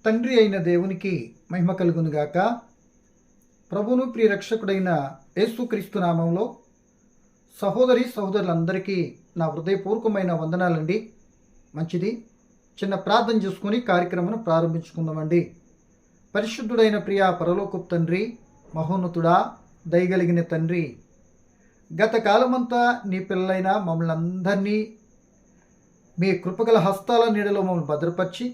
తండ్రి అయిన దేవునికి మహిమ కలుగునుగాక. ప్రభువును ప్రియరక్షకుడైన యేసుక్రీస్తు నామంలో సహోదరి సహోదరులందరికీ నా హృదయపూర్వకమైన వందనాలండి. మంచిది, చిన్న ప్రార్థన చేసుకుని కార్యక్రమం ప్రారంభించుకుందామండి. పరిశుద్ధుడైన ప్రియ పరలోకపు తండ్రి, మహోన్నతుడా, దయగలిగిన తండ్రి, గత కాలమంతా నీ పిల్లలైన మమ్మల్ని అందరినీ మీ కృపగల హస్తాల నీడలో మమ్మల్ని భద్రపరిచి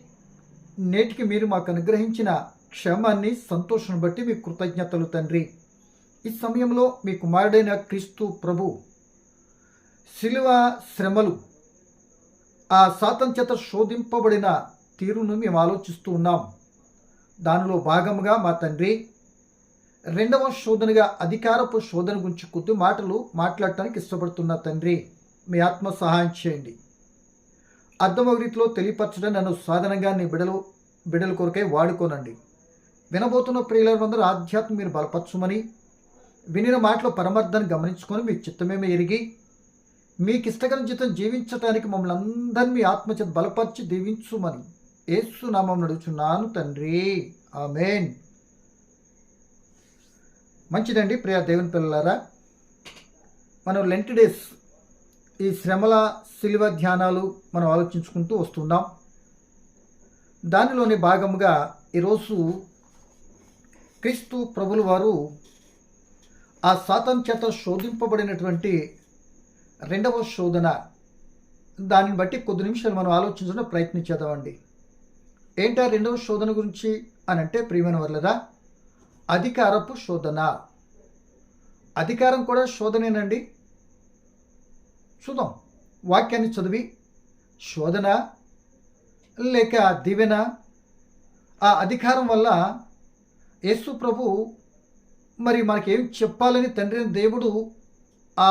నేటికి మీరు మాకు అనుగ్రహించిన క్షేమాన్ని, సంతోషం బట్టి మీకు కృతజ్ఞతలు తండ్రి. ఈ సమయంలో మీ కుమారుడైన క్రీస్తు ప్రభు శిలువ శ్రమలు, ఆ సాతాను చేత శోధింపబడిన తీరును మేము ఆలోచిస్తూ ఉన్నాం. దానిలో భాగముగా మా తండ్రి రెండవ శోధనగా అధికారపు శోధన గురించి కొద్ది మాటలు మాట్లాడటానికి ఇష్టపడుతున్న తండ్రి, మీ ఆత్మ సహాయం చేయండి. అర్థమవ రీతిలో తెలియపరచడం నన్ను సాధనంగా నీ బిడల కొరకై వాడుకోనండి. వినబోతున్న ప్రియులందరూ ఆధ్యాత్మిక మీరు బలపరచుమని, వినిన మాటలో పరమార్థాన్ని గమనించుకొని మీ చిత్తమేమో ఎరిగి మీకు ఇష్టకరం జీతం జీవించటానికి మమ్మల్ని అందరినీ మీ ఆత్మచేత బలపరిచి దీవించుమని యేసు నామం నడుచున్నాను తండ్రి, ఆమేన్. మంచిదండి ప్రియ దేవుని పిల్లలారా, మనం లెంట్ డేస్ ఈ శ్రమల శిలువ ధ్యానాలు మనం ఆలోచించుకుంటూ వస్తున్నాం. దానిలోని భాగముగా ఈరోజు క్రీస్తు ప్రభుల వారు ఆ సాతాను చేత శోధింపబడినటువంటి రెండవ శోధన, దానిని బట్టి కొద్ది నిమిషాలు మనం ఆలోచించడం ప్రయత్నించేద్దామండి. ఏంటా రెండవ శోధన గురించి అని అంటే, ప్రియమైన వర్లరా, అధికారపు శోధన. అధికారం కూడా శోధనేనండి. చూద్దాం, వాక్యాన్ని చదివి శోధన లేక దీవెన, ఆ అధికారం వల్ల యేసు ప్రభు మరి మనకేం చెప్పాలని తండ్రి దేవుడు ఆ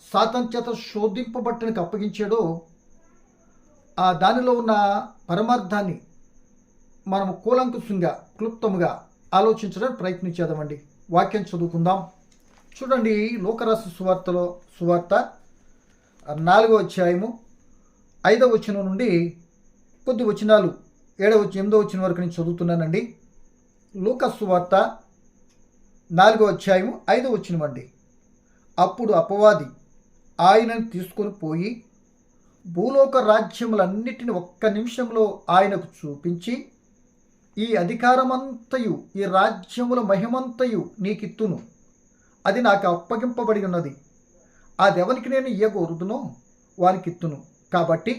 సాతాను చేత శోధింపబట్టడానికి అప్పగించాడో ఆ దానిలో ఉన్న పరమార్థాన్ని మనం కూలంకుషంగా క్లుప్తముగా ఆలోచించడానికి ప్రయత్నించేద్దామండి. వాక్యం చదువుకుందాం. చూడండి, లోకరాసు సువార్త 4వ అధ్యాయము 5వ వచనం నుండి కొద్ది వచనాలు 8వ వచనం వరకు నేను చదువుతున్నానండి. లూకాసు సువార్త 4వ అధ్యాయము 5వ వచనం అండి. అప్పుడు అపవాది ఆయనను తీసుకొని పోయి భూలోక రాజ్యములన్నిటిని ఒక్క నిమిషంలో ఆయనకు చూపించి, ఈ అధికారమంతయు ఈ రాజ్యముల మహిమంతయు నీకిత్తును, అది నాకు అప్పగింపబడి ఉన్నది, అదెవనికి నేను ఇయ్యగోరుదునో వానికిత్తును, కాబట్టి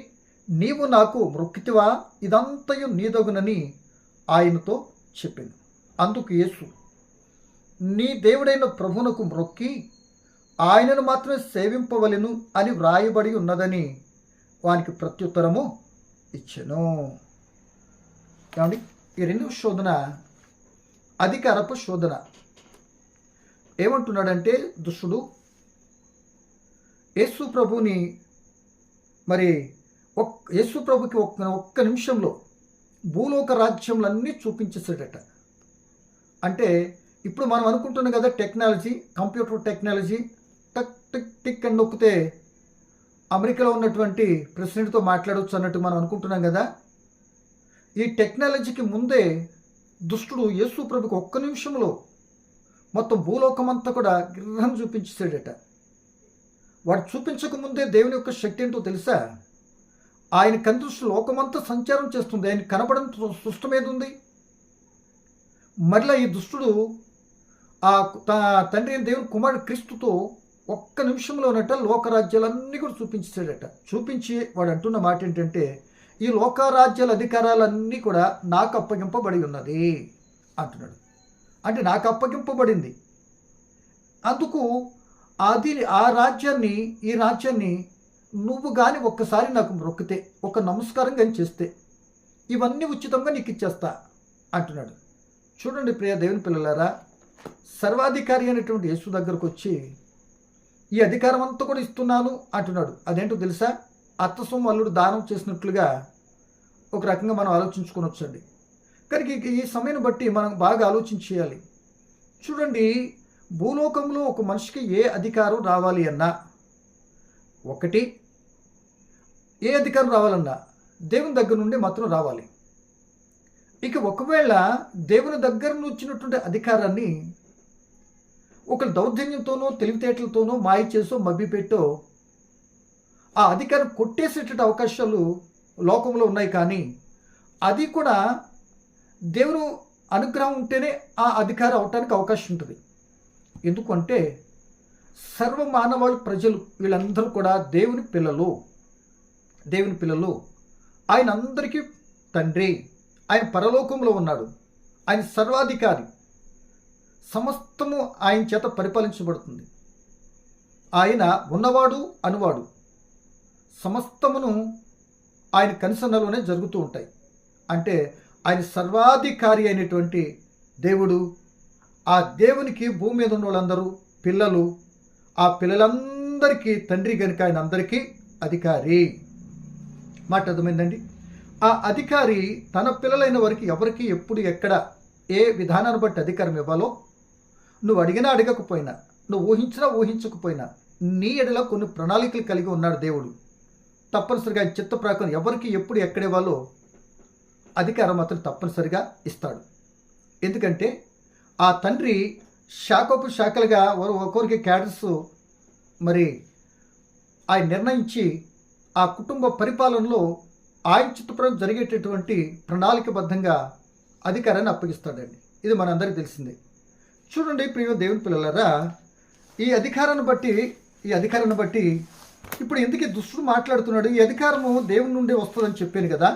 నీవు నాకు మ్రొక్కితివా, ఇదంతయు నీదగునని ఆయనతో చెప్పింది. అందుకు యేసు, నీ దేవుడైన ప్రభువునకు మ్రొక్కి ఆయనను మాత్రమే సేవింపవలెను అని వ్రాయబడి ఉన్నదని వానికి ప్రత్యుత్తరము ఇచ్చెను. ఏమండి, ఈ రెండవ శోధన అధికారపు శోధన. ఏమంటున్నాడంటే దుష్టుడు యేసు ప్రభుని యేసు ప్రభుకి ఒక్క నిమిషంలో భూలోక రాజ్యములన్నీ చూపించేసాడట. అంటే ఇప్పుడు మనం అనుకుంటున్నాం కదా, టెక్నాలజీ, కంప్యూటర్ టెక్నాలజీ, టక్ టిక్ టిక్ అని నొక్కితే అమెరికాలో ఉన్నటువంటి ప్రెసిడెంట్తో మాట్లాడవచ్చు అన్నట్టు మనం అనుకుంటున్నాం కదా. ఈ టెక్నాలజీకి ముందే దుష్టుడు యేసు ప్రభుకి ఒక్క నిమిషంలో మొత్తం భూలోకమంతా కూడా గిర్రని చూపించేసాడట. వాడు చూపించకముందే దేవుని యొక్క శక్తి ఏంటో తెలుసా? ఆయన కనిదృష్టి లోకమంతా సంచారం చేస్తుంది, ఆయన కనపడని సృష్టం ఏది ఉంది? మరలా ఈ దుష్టుడు ఆ తండ్రి దేవుని కుమారుడు క్రీస్తుతో ఒక్క నిమిషంలోనట లోకరాజ్యాలన్నీ కూడా చూపించాడట. చూపించి వాడు అంటున్న మాట ఏంటంటే, ఈ లోకరాజ్యాల అధికారాలన్నీ కూడా నాకు అప్పగింపబడి ఉన్నది అంటున్నాడు. అంటే నాకు అప్పగింపబడింది, అందుకు ఈ రాజ్యాన్ని నువ్వు కానీ ఒక్కసారి నాకు మొక్కితే, ఒక నమస్కారం కానీ చేస్తే, ఇవన్నీ ఉచితంగా నీకు ఇచ్చేస్తా అంటున్నాడు. చూడండి ప్రియ దేవుని పిల్లలారా, సర్వాధికారి అయినటువంటి యేసు దగ్గరకు వచ్చి ఈ అధికారం అంతా కూడా ఇస్తున్నాను అంటున్నాడు. అదేంటో తెలుసా? అత్త సొమ్ము అల్లుడు దానం చేసినట్లుగా ఒక రకంగా మనం ఆలోచించుకొని వచ్చండి. కానీ ఈ సమయాన్ని బట్టి మనం బాగా ఆలోచించేయాలి. చూడండి, భూలోకంలో ఒక మనిషికి ఏ అధికారం రావాలి అన్నా, ఒకటి ఏ అధికారం రావాలన్నా దేవుని దగ్గర నుండి మాత్రం రావాలి. ఇక ఒకవేళ దేవుని దగ్గర నుంచి వచ్చినటువంటి అధికారాన్ని ఒకరు దౌర్జన్యంతోనో తెలివితేటలతోనో మాయ చేసో మభ్యపెట్టో ఆ అధికారం కొట్టేసేటటువంటి అవకాశాలు లోకంలో ఉన్నాయి. కానీ అది కూడా దేవుని అనుగ్రహం ఉంటేనే ఆ అధికారం అవటానికి అవకాశం ఉంటుంది. ఎందుకంటే సర్వ మానవాళి ప్రజలు వీళ్ళందరూ కూడా దేవుని పిల్లలు. ఆయన అందరికీ తండ్రి, ఆయన పరలోకంలో ఉన్నాడు, ఆయన సర్వాధికారి, సమస్తము ఆయన చేత పరిపాలించబడుతుంది. ఆయన ఉన్నవాడు అనువాడు సమస్తమును ఆయన కనుసన్నలోనే జరుగుతూ ఉంటాయి. అంటే ఆయన సర్వాధికారి అయినటువంటి దేవుడు. ఆ దేవునికి భూమి మీద ఉన్న వాళ్ళందరూ పిల్లలు. ఆ పిల్లలందరికీ తండ్రి కనుక ఆయన అందరికీ అధికారి. మాట అర్థమైందండి? ఆ అధికారి తన పిల్లలైన వారికి ఎవరికి ఎప్పుడు ఎక్కడ ఏ విధానాన్ని బట్టి అధికారం ఇవ్వాలో నువ్వు అడిగినా అడగకపోయినా, నువ్వు ఊహించినా ఊహించకపోయినా నీ ఎడలో కొన్ని ప్రణాళికలు కలిగి ఉన్నాడు దేవుడు. తప్పనిసరిగా చిత్త ప్రకారం ఎవరికి ఎప్పుడు ఎక్కడ ఇవ్వాలో అధికారం మాత్రం తప్పనిసరిగా ఇస్తాడు. ఎందుకంటే ఆ తండ్రి శాఖపు శాఖలుగా ఒక్కొరికి క్యాడర్స్ మరి ఆయన నిర్ణయించి ఆ కుటుంబ పరిపాలనలో ఆయన చిత్తప్రకారం జరిగేటటువంటి ప్రణాళికబద్ధంగా అధికారాన్ని అప్పగిస్తాడండి. ఇది మనందరికీ తెలిసిందే. చూడండి ప్రియ దేవుని పిల్లలారా, ఈ అధికారాన్ని బట్టి ఇప్పుడు ఎందుకు దుష్టుడు మాట్లాడుతున్నాడు? ఈ అధికారము దేవుని నుండి వస్తుందని చెప్పాను కదా.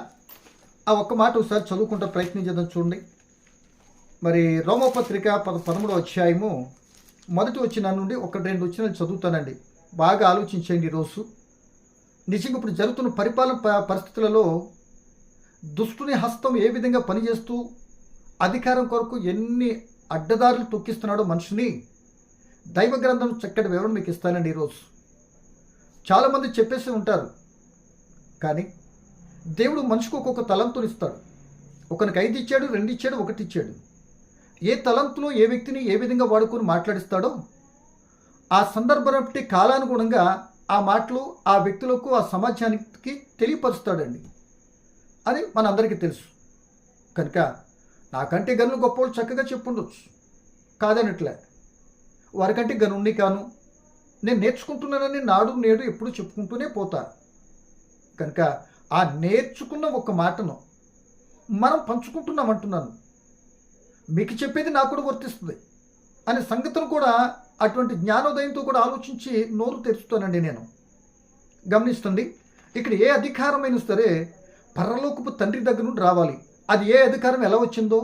ఆ ఒక్క మాట ఒకసారి చదువుకుంటా ప్రయత్నం చేద్దాం. చూడండి, మరి రోమపత్రిక 13వ అధ్యాయము 1వ వచనం నుండి 1-2 వచనాలు చదువుతానండి. బాగా ఆలోచించండి. ఈరోజు నిజంగా ఇప్పుడు జరుగుతున్న పరిపాలన పరిస్థితులలో దుష్టుని హస్తం ఏ విధంగా పనిచేస్తూ అధికారం కొరకు ఎన్ని అడ్డదారులు తొక్కిస్తున్నాడో మనిషిని దైవ గ్రంథం చక్కటి వివరణ మీకు ఇస్తానండి. ఈరోజు చాలామంది చెప్పేసి ఉంటారు, కానీ దేవుడు మనిషికి ఒక్కొక్క తలంతుని ఇస్తాడు. ఒకరికి 5 ఇచ్చాడు, 2 ఇచ్చాడు, 1 ఇచ్చాడు. ఏ తలంతులో ఏ వ్యక్తిని ఏ విధంగా వాడుకొని మాట్లాడిస్తాడో ఆ సందర్భం బట్టి కాలానుగుణంగా ఆ మాటలు ఆ వ్యక్తులకు ఆ సమాజానికి తెలియపరుస్తాడండి. అది మనందరికీ తెలుసు. కనుక నాకంటే గనులు గొప్పవాళ్ళు చక్కగా చెప్పుండొచ్చు, కాదనట్లే. వారికంటే గనుణ్ణి కాను, నేను నేర్చుకుంటున్నానని నాడు నేడు ఎప్పుడు చెప్పుకుంటూనే పోతా. కనుక ఆ నేర్చుకున్న ఒక మాటను మనం పంచుకుంటున్నామంటున్నాను, మీకు చెప్పేది నాకు కూడా వర్తిస్తుంది అనే సంగతులు కూడా అటువంటి జ్ఞానోదయంతో కూడా ఆలోచించి నోరు తెరుస్తానండి. నేను గమనిస్తుంది, ఇక్కడ ఏ అధికారమైనా సరే పరలోకపు తండ్రి దగ్గర నుండి రావాలి. అది ఏ అధికారం ఎలా వచ్చిందో,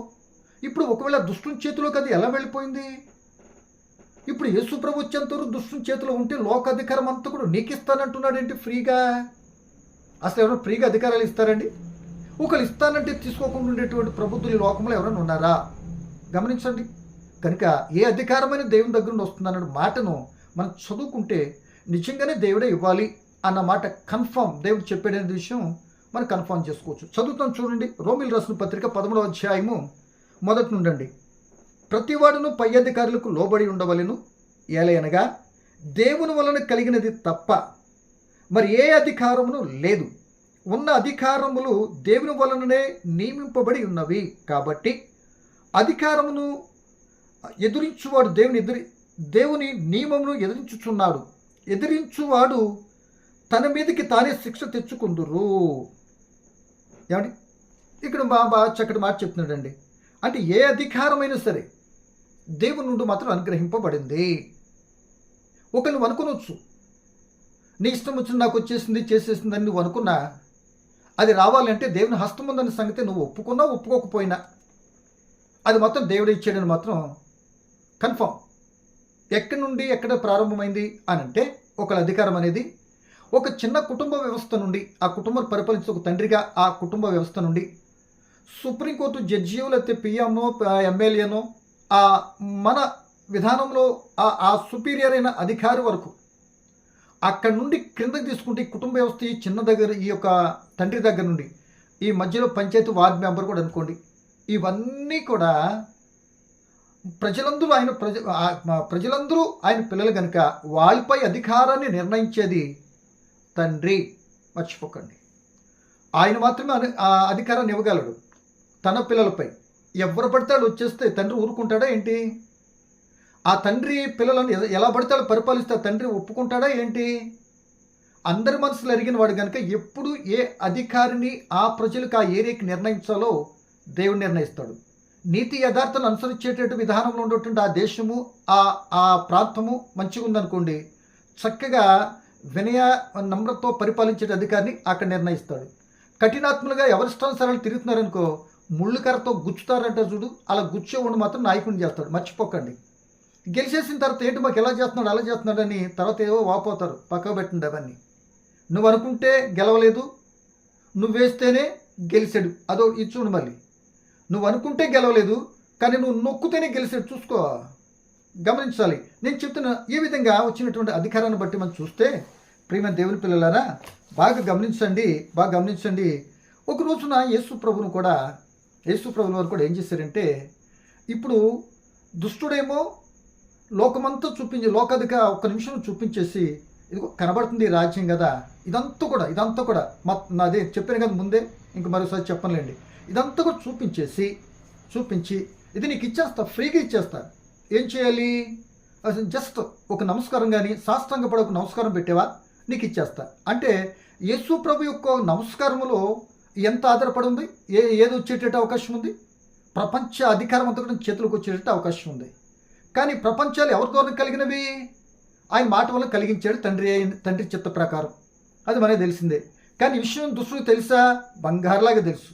ఇప్పుడు ఒకవేళ దుష్టుని చేతిలోకి అది ఎలా వెళ్ళిపోయింది? ఇప్పుడు యేసు ప్రభు వచ్చేంతవరకు దుష్టుని చేతిలో ఉంటే లోక అధికారం అంతా కూడా నీకు ఇస్తానంటున్నాడేంటి ఫ్రీగా? అసలు ఎవరైనా ఫ్రీగా అధికారాలు ఇస్తారండి? ఒకళ్ళు ఇస్తానంటే తీసుకోకుండా ఉండేటువంటి ప్రబుద్ధులు లోకంలో ఎవరైనా ఉన్నారా? గమనించండి. కనుక ఏ అధికారమైన దేవుని దగ్గర నుండి వస్తుందన్న మాటను మనం చదువుకుంటే నిజంగానే దేవుడే ఇవ్వాలి అన్న మాట కన్ఫర్మ్, దేవుడు చెప్పేది విషయం మనం కన్ఫర్మ్ చేసుకోవచ్చు. చదువుతాం చూడండి, రోమిల్ రాసిన పత్రిక 13వ అధ్యాయము 1 నుండి. ప్రతివాడును పై అధికారులకు లోబడి ఉండవలెను, ఏలయనగా దేవుని వలన కలిగినది తప్ప మరి ఏ అధికారమును లేదు. ఉన్న అధికారములు దేవుని వలననే నియమింపబడి ఉన్నవి. కాబట్టి అధికారమును ఎదురించువాడు దేవుని నియమమును ఎదిరించుచున్నాడు. ఎదిరించువాడు తన మీదకి తానే శిక్ష తెచ్చుకుందురు. ఏమండి, ఇక్కడ బాగా చక్కటి మాట చెప్తున్నాడండి. అంటే ఏ అధికారమైనా సరే దేవుని నుండి మాత్రం అనుగ్రహింపబడింది. ఒక నువ్వు అనుకోవచ్చు, నీ ఇష్టం వచ్చిన నాకు వచ్చేసింది చేసేసిందని నువ్వు అనుకున్నా, అది రావాలంటే దేవుని హస్తం ఉందన్న సంగతి నువ్వు ఒప్పుకున్నా ఒప్పుకోకపోయినా అది మొత్తం దేవుడు ఇచ్చాడని మాత్రం కన్ఫర్మ్. ఎక్కడి నుండి ఎక్కడ ప్రారంభమైంది అని అంటే ఒకళ్ళ అధికారం అనేది ఒక చిన్న కుటుంబ వ్యవస్థ నుండి, ఆ కుటుంబం పరిపాలించే ఒక తండ్రిగా ఆ కుటుంబ వ్యవస్థ నుండి సుప్రీంకోర్టు జడ్జియో లేకపోతే పిఎంఓ ఎమ్మెల్యేనో ఆ మన విధానంలో ఆ సుపీరియర్ అయిన అధికారి వరకు అక్కడి నుండి క్రిందకి తీసుకుంటే ఈ కుటుంబ వ్యవస్థ ఈ చిన్న దగ్గర ఈ యొక్క తండ్రి దగ్గర నుండి ఈ మధ్యలో పంచాయతీ వార్డు మెంబర్ కూడా అనుకోండి, ఇవన్నీ కూడా ప్రజలందరూ ఆయన పిల్లలు కనుక వాళ్ళపై అధికారాన్ని నిర్ణయించేది తండ్రి. మర్చిపోకండి, ఆయన మాత్రమే ఆ అధికారాన్ని ఇవ్వగలడు. తన పిల్లలపై ఎవరు పడితే వాళ్ళు వచ్చేస్తే తండ్రి ఊరుకుంటాడా ఏంటి? ఆ తండ్రి పిల్లలను ఎలా పడితే వాళ్ళు పరిపాలిస్తే తండ్రి ఒప్పుకుంటాడా ఏంటి? అందరి మనసులు ఎరిగిన వాడు కనుక ఎప్పుడు ఏ అధికారిని ఆ ప్రజలకు ఆ ఏరియాకి నిర్ణయించాలో దేవుడు నిర్ణయిస్తాడు. నీతి యథార్థను అనుసరించేటటువంటి విధానంలో ఉండేటువంటి ఆ దేశము ఆ ప్రాంతము మంచిగా ఉందనుకోండి, చక్కగా వినయ నమ్రతో పరిపాలించే అధికారిని అక్కడ నిర్ణయిస్తాడు. కఠినాత్మలుగా ఎవరిష్టానుసారాలు తిరుగుతున్నారనుకో, ముళ్ళు కర్రతో గుచ్చుతారంట చూడు, అలా గుచ్చేవాడు మాత్రం నాయకుడిని చేస్తాడు. మర్చిపోకండి. గెలిచేసిన తర్వాత ఏంటి మాకు ఎలా చేస్తున్నాడు అలా చేస్తున్నాడు అని తర్వాత ఏవో వాపోతారు. పక్కకు పెట్టండి అవన్నీ. నువ్వు అనుకుంటే గెలవలేదు, నువ్వు వేస్తేనే గెలిచాడు, అదో ఇచ్చుడు. మళ్ళీ నువ్వు అనుకుంటే గెలవలేదు కానీ నువ్వు నొక్కుతేనే గెలిచాడు. చూసుకో, గమనించాలి. నేను చెప్తున్నా, ఈ విధంగా వచ్చినటువంటి అధికారాన్ని బట్టి మనం చూస్తే ప్రియమైన దేవుని పిల్లలారా బాగా గమనించండి. ఒక రోజున యేసు ప్రభువుల వారు కూడా ఏం చేశారంటే, ఇప్పుడు దుష్టుడేమో లోకమంతా లోకాధిక ఒక్క నిమిషం చూపించేసి, ఇదిగో కనబడుతుంది రాజ్యం కదా, ఇదంతా కూడా అదే చెప్పాను కదా ముందే, ఇంక మరోసారి చెప్పనులేండి. ఇదంతా కూడా చూపించి ఇది నీకు ఇచ్చేస్తా, ఫ్రీగా ఇచ్చేస్తా. ఏం చేయాలి? జస్ట్ ఒక నమస్కారం కానీ సాష్టాంగ పడ ఒక నమస్కారం పెట్టేవా, నీకు ఇచ్చేస్తా అంటే యేసు ప్రభు యొక్క నమస్కారములో ఎంత ఆధారపడి ఉంది? ఏది వచ్చేటట్టు అవకాశం ఉంది? ప్రపంచ అధికారం అంతా కూడా చేతులకు వచ్చేటట్టు అవకాశం ఉంది. కానీ ప్రపంచాలు ఎవరి ద్వారా కలిగినవి? ఆయన మాట వల్ల కలిగించాడు తండ్రి చిత్త ప్రకారం. అది మనకి తెలిసిందే. కానీ విషయం దుష్టుడు తెలుసా? బంగారులాగా తెలుసు.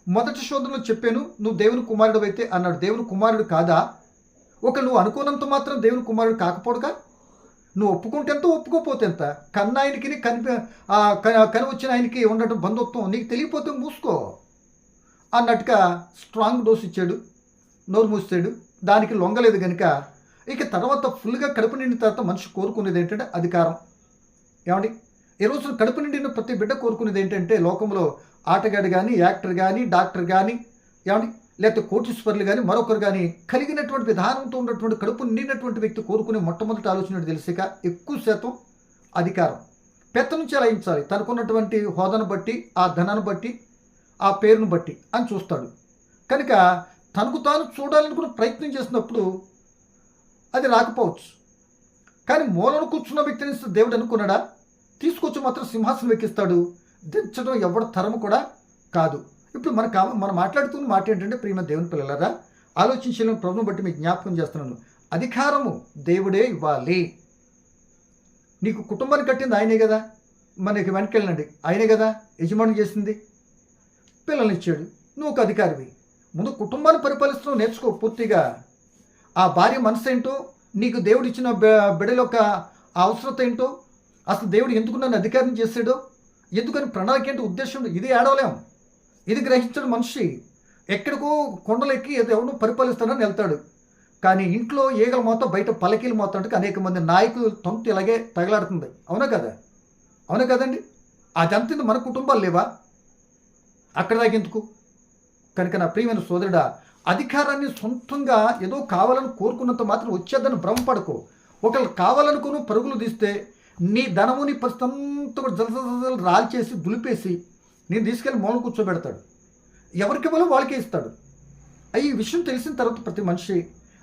మొదటి శోధనలో చెప్పాను, నువ్వు దేవుని కుమారుడు అయితే అన్నాడు. దేవుని కుమారుడు కాదా? నువ్వు అనుకోనంత మాత్రం దేవుని కుమారుడు కాకపోడుగా. నువ్వు ఒప్పుకుంటే ఎంత, ఒప్పుకోపోతే ఎంత. కన్నాయనికి కని వచ్చిన ఆయనకి ఉండటం బంధుత్వం నీకు తెలియపోతే మూసుకో అన్నట్టుగా స్ట్రాంగ్ డోస్ ఇచ్చాడు. నోరు మూసాడు. దానికి లొంగలేదు కనుక ఇక తర్వాత ఫుల్గా కడుపు నిండిన తర్వాత మనిషి కోరుకునేది ఏంటంటే అధికారం. ఏమండి, ఈ రోజున కడుపు నిండిన ప్రతి బిడ్డ కోరుకునేది ఏంటంటే, లోకంలో ఆటగాడు కానీ, యాక్టర్ కానీ, డాక్టర్ కానీ, ఏమండి, లేకపోతే కోటీశ్వరులు కానీ, మరొకరు కానీ కలిగినటువంటి విధానంతో ఉన్నటువంటి కడుపు నిండినటువంటి వ్యక్తి కోరుకునే మొట్టమొదటి ఆలోచన తెలిసాక ఎక్కువ శాతం అధికారం, పెత్తనం చెలాయించాలి. తనకున్నటువంటి హోదాను బట్టి, ఆ ధనాన్ని బట్టి, ఆ పేరును బట్టి అని చూస్తాడు. కనుక తనకు తాను చూడాలనుకున్న ప్రయత్నం చేసినప్పుడు అది రాకపోవచ్చు. కానీ మూలను కూర్చున్న వ్యక్తిని దేవుడు అనుకున్నాడా? తీసుకొచ్చి మాత్రం సింహాసనం ఎక్కిస్తాడు. దించడం ఎవరి తరము కూడా కాదు. ఇప్పుడు మనం మాట్లాడుతున్న మాట ఏంటంటే, ప్రియమైన దేవుని పిల్లలారా, ఆలోచించిన ప్రభువుని బట్టి మీకు జ్ఞాపకం చేస్తున్నాను. అధికారము దేవుడే ఇవ్వాలి. నీకు కుటుంబాన్ని కట్టింది ఆయనే కదా. మనకి వెనకెళ్ళండి, ఆయనే కదా యజమాని చేసింది. పిల్లల్ని ఇచ్చాడు, నువ్వు ఒక అధికారివి. ముందు కుటుంబాన్ని పరిపాలిస్తున్నావు, నేర్చుకో పూర్తిగా. ఆ భార్య మనసు ఏంటో, నీకు దేవుడు ఇచ్చిన బిడ్డల యొక్క అవసరత ఏంటో, అసలు దేవుడు ఎందుకు నన్ను అధికారం చేశాడో, ఎందుకని ప్రణాళిక ఏంటో, ఉద్దేశం, ఇది ఏడవలేం. ఇది గ్రహించడం మనిషి ఎక్కడికో కొండలెక్కి ఎవరినో పరిపాలిస్తాడని వెళ్తాడు. కానీ ఇంట్లో ఈగల మోత, బయట పలకీలు మోత అంటే అనేక మంది నాయకులు తొంత ఇలాగే తగలాడుతుంది. అవునా కదండి? అదంతా మన కుటుంబాలు లేవా? అక్కడ దాకెందుకు? కనుక నా ప్రియమైన సోదరుడా, అధికారాన్ని సొంతంగా ఏదో కావాలని కోరుకున్నంత మాత్రం వచ్చేద్దని భ్రమపడకు. ఒకళ్ళు కావాలనుకుని పరుగులు తీస్తే నీ ధనము, నీ పరిస్థితి కూడా జలజల రాల్చేసి దులిపేసి నేను తీసుకెళ్ళి మూలం కూర్చోబెడతాడు. ఎవరికి ఇవ్వాలో వాళ్ళకే ఇస్తాడు. ఈ విషయం తెలిసిన తర్వాత ప్రతి మనిషి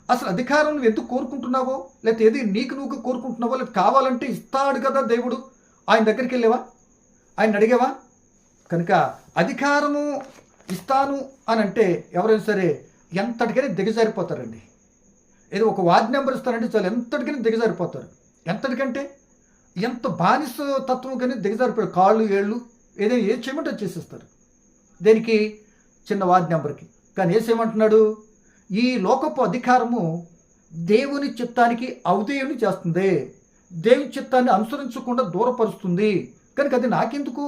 అసలు అధికారం నువ్వు ఎందుకు కోరుకుంటున్నావో, లేకపోతే ఏది నీకు నువ్వు కోరుకుంటున్నావో, లేకపోతే కావాలంటే ఇస్తాడు కదా దేవుడు, ఆయన దగ్గరికి వెళ్ళేవా? ఆయన అడిగేవా? కనుక అధికారము ఇస్తాను అని అంటే ఎవరైనా సరే ఎంతటికైనా దిగజారిపోతారండి. ఏదో ఒక వార్డు నెంబర్ ఇస్తారంటే చాలు ఎంతటికైనా దిగజారిపోతారు. ఎంతటికంటే ఎంత బానిస తత్వం కానీ దిగజారిపోయారు. కాళ్ళు ఏళ్ళు ఏదైనా ఏది చేయమంటే చేసేస్తారు. దేనికి? చిన్న వార్డు నెంబర్కి. కానీ ఏసేమంటున్నాడు, ఈ లోకపు అధికారము దేవుని చిత్తానికి అవధేయుని చేస్తుంది, దేవుని చిత్తాన్ని అనుసరించకుండా దూరపరుస్తుంది. కనుక అది నాకెందుకు?